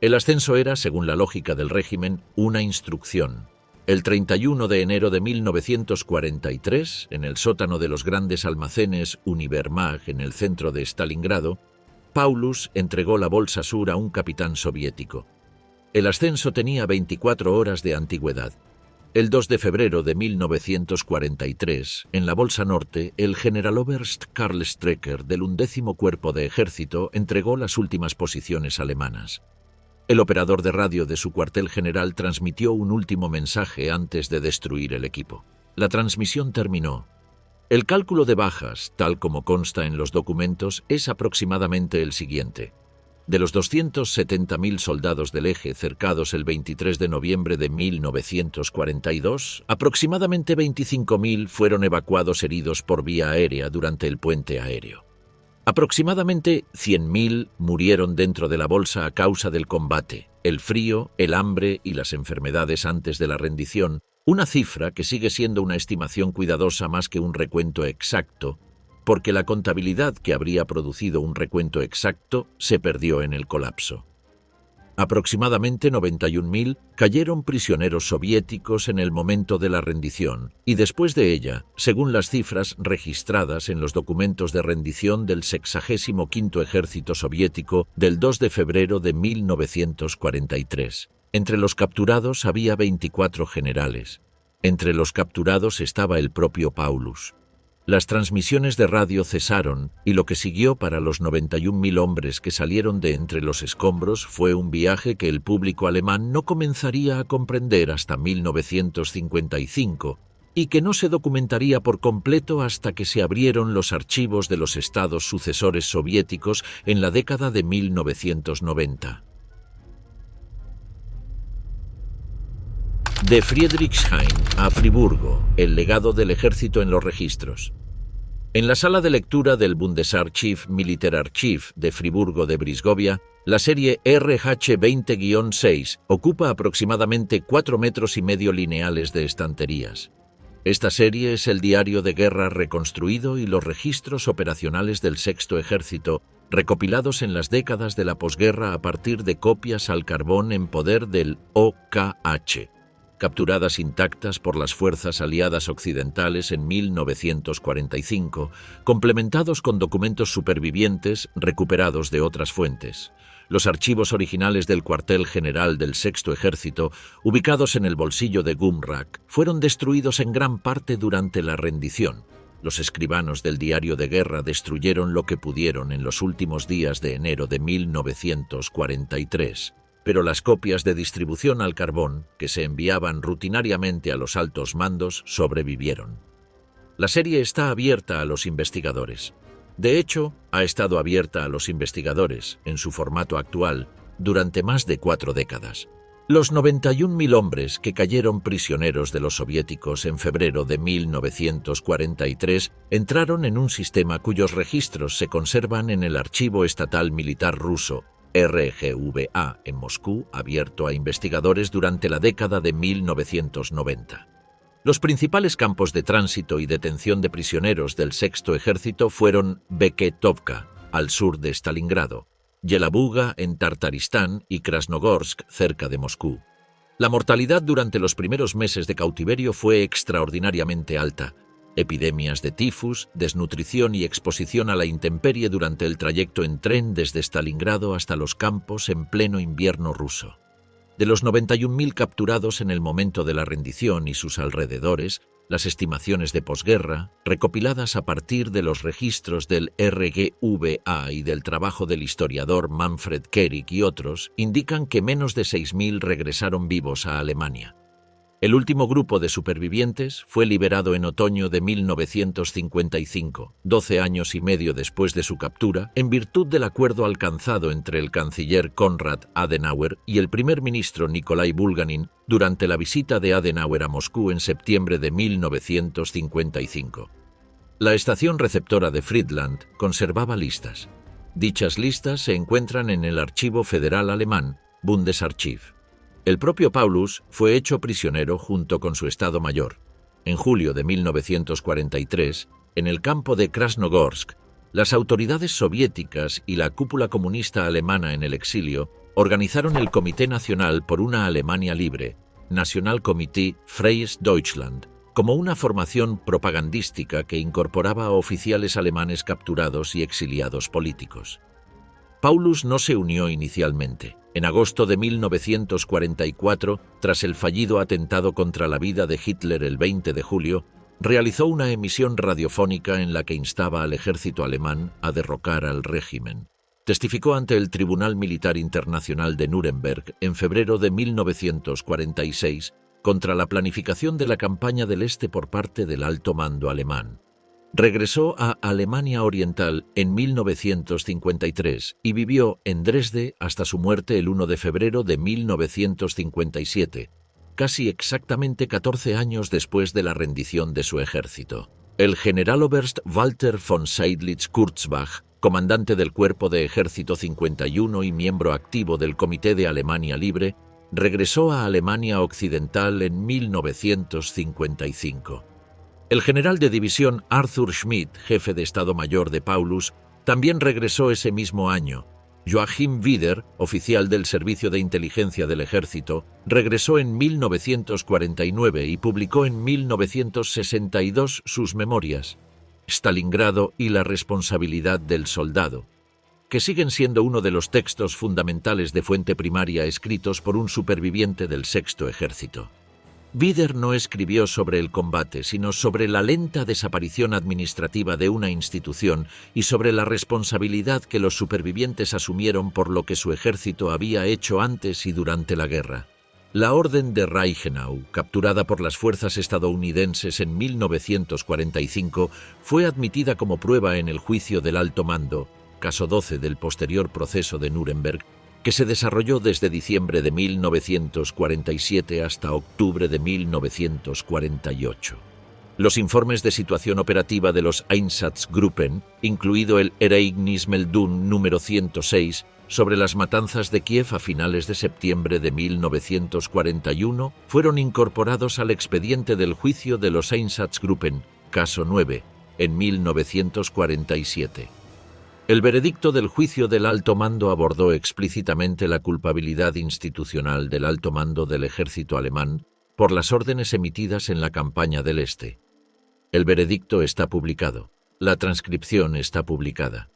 El ascenso era, según la lógica del régimen, una instrucción. El 31 de enero de 1943, en el sótano de los grandes almacenes Univermag en el centro de Stalingrado, Paulus entregó la bolsa sur a un capitán soviético. El ascenso tenía 24 horas de antigüedad. El 2 de febrero de 1943, en la Bolsa Norte, el Generaloberst Karl Strecker del 11º Cuerpo de Ejército entregó las últimas posiciones alemanas. El operador de radio de su cuartel general transmitió un último mensaje antes de destruir el equipo. La transmisión terminó. El cálculo de bajas, tal como consta en los documentos, es aproximadamente el siguiente. De los 270.000 soldados del eje cercados el 23 de noviembre de 1942, aproximadamente 25.000 fueron evacuados heridos por vía aérea durante el puente aéreo. Aproximadamente 100.000 murieron dentro de la bolsa a causa del combate, el frío, el hambre y las enfermedades antes de la rendición, una cifra que sigue siendo una estimación cuidadosa más que un recuento exacto, porque la contabilidad que habría producido un recuento exacto se perdió en el colapso. Aproximadamente 91.000 cayeron prisioneros soviéticos en el momento de la rendición y después de ella, según las cifras registradas en los documentos de rendición del 65º Ejército Soviético del 2 de febrero de 1943. Entre los capturados había 24 generales. Entre los capturados estaba el propio Paulus. Las transmisiones de radio cesaron y lo que siguió para los 91.000 hombres que salieron de entre los escombros fue un viaje que el público alemán no comenzaría a comprender hasta 1955 y que no se documentaría por completo hasta que se abrieron los archivos de los estados sucesores soviéticos en la década de 1990. De Friedrichshain a Friburgo, el legado del ejército en los registros. En la sala de lectura del Bundesarchiv Militärarchiv de Friburgo de Brisgovia, la serie RH20-6 ocupa aproximadamente 4,5 metros lineales de estanterías. Esta serie es el diario de guerra reconstruido y los registros operacionales del Sexto Ejército, recopilados en las décadas de la posguerra a partir de copias al carbón en poder del OKH, capturadas intactas por las fuerzas aliadas occidentales en 1945, complementados con documentos supervivientes recuperados de otras fuentes. Los archivos originales del cuartel general del Sexto Ejército, ubicados en el bolsillo de Gumrak, fueron destruidos en gran parte durante la rendición. Los escribanos del diario de guerra destruyeron lo que pudieron en los últimos días de enero de 1943. Pero las copias de distribución al carbón, que se enviaban rutinariamente a los altos mandos, sobrevivieron. La serie está abierta a los investigadores. De hecho, ha estado abierta a los investigadores, en su formato actual, durante más de 4 décadas. Los 91.000 hombres que cayeron prisioneros de los soviéticos en febrero de 1943 entraron en un sistema cuyos registros se conservan en el Archivo Estatal Militar Ruso, RGVA, en Moscú, abierto a investigadores durante la década de 1990. Los principales campos de tránsito y detención de prisioneros del Sexto Ejército fueron Beketovka, al sur de Stalingrado, Yelabuga en Tartaristán y Krasnogorsk, cerca de Moscú. La mortalidad durante los primeros meses de cautiverio fue extraordinariamente alta. Epidemias de tifus, desnutrición y exposición a la intemperie durante el trayecto en tren desde Stalingrado hasta los campos en pleno invierno ruso. De los 91.000 capturados en el momento de la rendición y sus alrededores, las estimaciones de posguerra, recopiladas a partir de los registros del RGVA y del trabajo del historiador Manfred Kehrig y otros, indican que menos de 6.000 regresaron vivos a Alemania. El último grupo de supervivientes fue liberado en otoño de 1955, 12 años y medio después de su captura, en virtud del acuerdo alcanzado entre el canciller Konrad Adenauer y el primer ministro Nikolai Bulganin durante la visita de Adenauer a Moscú en septiembre de 1955. La estación receptora de Friedland conservaba listas. Dichas listas se encuentran en el Archivo Federal Alemán, Bundesarchiv. El propio Paulus fue hecho prisionero junto con su Estado Mayor. En julio de 1943, en el campo de Krasnogorsk, las autoridades soviéticas y la cúpula comunista alemana en el exilio organizaron el Comité Nacional por una Alemania Libre, Nationalkomitee Freies Deutschland, como una formación propagandística que incorporaba a oficiales alemanes capturados y exiliados políticos. Paulus no se unió inicialmente. En agosto de 1944, tras el fallido atentado contra la vida de Hitler el 20 de julio, realizó una emisión radiofónica en la que instaba al ejército alemán a derrocar al régimen. Testificó ante el Tribunal Militar Internacional de Nuremberg en febrero de 1946 contra la planificación de la campaña del Este por parte del alto mando alemán. Regresó a Alemania Oriental en 1953 y vivió en Dresde hasta su muerte el 1 de febrero de 1957, casi exactamente 14 años después de la rendición de su ejército. El Generaloberst Walter von Seydlitz-Kurzbach, comandante del Cuerpo de Ejército 51 y miembro activo del Comité de Alemania Libre, regresó a Alemania Occidental en 1955. El general de división Arthur Schmidt, jefe de Estado Mayor de Paulus, también regresó ese mismo año. Joachim Wider, oficial del Servicio de Inteligencia del Ejército, regresó en 1949 y publicó en 1962 sus memorias, Stalingrado y la responsabilidad del soldado, que siguen siendo uno de los textos fundamentales de fuente primaria escritos por un superviviente del Sexto Ejército. Wider no escribió sobre el combate, sino sobre la lenta desaparición administrativa de una institución y sobre la responsabilidad que los supervivientes asumieron por lo que su ejército había hecho antes y durante la guerra. La Orden de Reichenau, capturada por las fuerzas estadounidenses en 1945, fue admitida como prueba en el juicio del alto mando, caso 12 del posterior proceso de Nuremberg, que se desarrolló desde diciembre de 1947 hasta octubre de 1948. Los informes de situación operativa de los Einsatzgruppen, incluido el Ereignismeldung número 106, sobre las matanzas de Kiev a finales de septiembre de 1941, fueron incorporados al expediente del juicio de los Einsatzgruppen, caso 9, en 1947. El veredicto del juicio del alto mando abordó explícitamente la culpabilidad institucional del alto mando del ejército alemán por las órdenes emitidas en la campaña del Este. El veredicto está publicado. La transcripción está publicada.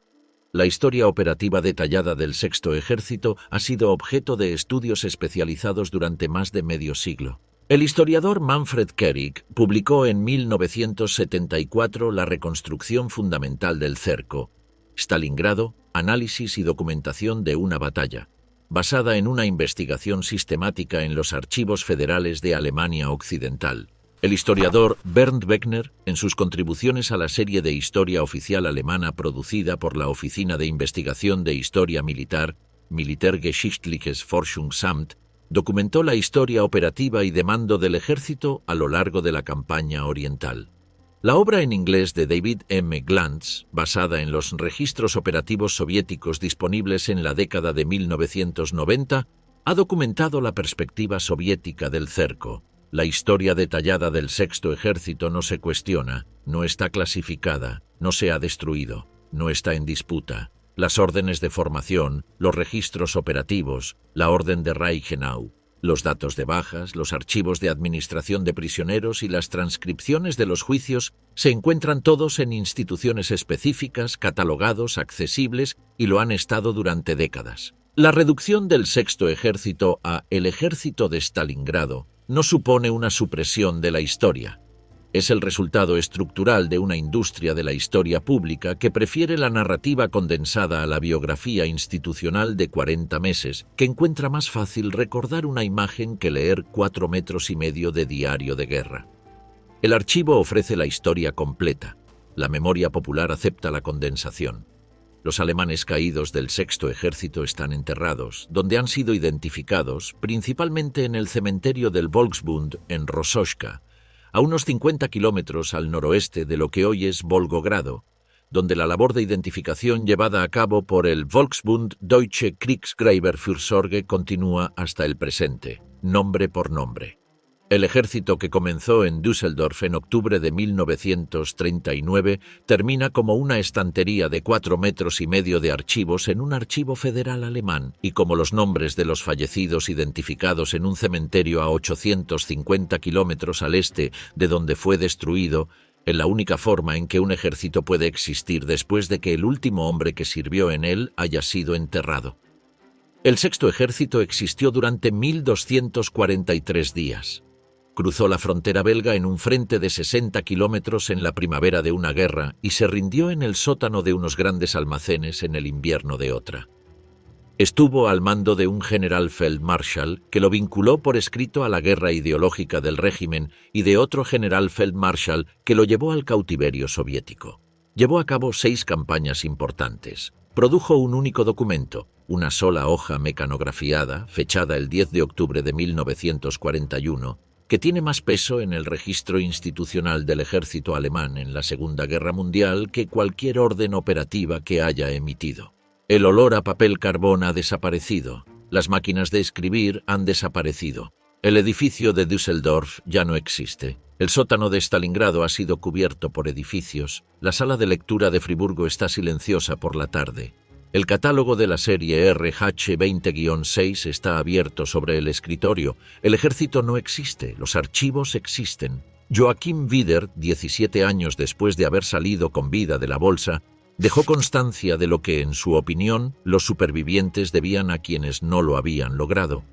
La historia operativa detallada del Sexto Ejército ha sido objeto de estudios especializados durante más de medio siglo. El historiador Manfred Kehrig publicó en 1974 la reconstrucción fundamental del cerco, Stalingrado, análisis y documentación de una batalla, basada en una investigación sistemática en los archivos federales de Alemania Occidental. El historiador Bernd Wegner, en sus contribuciones a la serie de historia oficial alemana producida por la Oficina de Investigación de Historia Militar, Militärgeschichtliches Forschungsamt, documentó la historia operativa y de mando del ejército a lo largo de la campaña oriental. La obra en inglés de David M. Glantz, basada en los registros operativos soviéticos disponibles en la década de 1990, ha documentado la perspectiva soviética del cerco. La historia detallada del Sexto Ejército no se cuestiona, no está clasificada, no se ha destruido, no está en disputa. Las órdenes de formación, los registros operativos, la orden de Reichenau, los datos de bajas, los archivos de administración de prisioneros y las transcripciones de los juicios se encuentran todos en instituciones específicas, catalogados, accesibles y lo han estado durante décadas. La reducción del Sexto Ejército a el Ejército de Stalingrado no supone una supresión de la historia. Es el resultado estructural de una industria de la historia pública que prefiere la narrativa condensada a la biografía institucional de 40 meses, que encuentra más fácil recordar una imagen que leer 4 metros y medio de diario de guerra. El archivo ofrece la historia completa. La memoria popular acepta la condensación. Los alemanes caídos del Sexto Ejército están enterrados, donde han sido identificados, principalmente en el cementerio del Volksbund en Rosochka, a unos 50 kilómetros al noroeste de lo que hoy es Volgogrado, donde la labor de identificación llevada a cabo por el Volksbund Deutsche Kriegsgräberfürsorge continúa hasta el presente, nombre por nombre. El ejército que comenzó en Düsseldorf en octubre de 1939 termina como una estantería de 4 metros y medio de archivos en un archivo federal alemán, y como los nombres de los fallecidos identificados en un cementerio a 850 kilómetros al este de donde fue destruido, en la única forma en que un ejército puede existir después de que el último hombre que sirvió en él haya sido enterrado. El Sexto Ejército existió durante 1243 días. Cruzó la frontera belga en un frente de 60 kilómetros en la primavera de una guerra y se rindió en el sótano de unos grandes almacenes en el invierno de otra. Estuvo al mando de un general Feldmarschall que lo vinculó por escrito a la guerra ideológica del régimen y de otro general Feldmarschall que lo llevó al cautiverio soviético. Llevó a cabo 6 campañas importantes. Produjo un único documento, una sola hoja mecanografiada, fechada el 10 de octubre de 1941, que tiene más peso en el registro institucional del ejército alemán en la Segunda Guerra Mundial que cualquier orden operativa que haya emitido. El olor a papel carbón ha desaparecido, las máquinas de escribir han desaparecido, el edificio de Düsseldorf ya no existe, el sótano de Stalingrado ha sido cubierto por edificios, la sala de lectura de Friburgo está silenciosa por la tarde. El catálogo de la serie RH-20-6 está abierto sobre el escritorio. El ejército no existe, los archivos existen. Joachim Wider, 17 años después de haber salido con vida de la bolsa, dejó constancia de lo que, en su opinión, los supervivientes debían a quienes no lo habían logrado.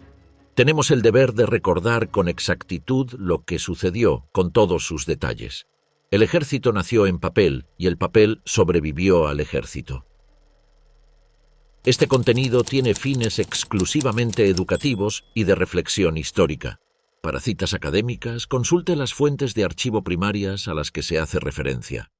Tenemos el deber de recordar con exactitud lo que sucedió, con todos sus detalles. El ejército nació en papel y el papel sobrevivió al ejército. Este contenido tiene fines exclusivamente educativos y de reflexión histórica. Para citas académicas, consulte las fuentes de archivo primarias a las que se hace referencia.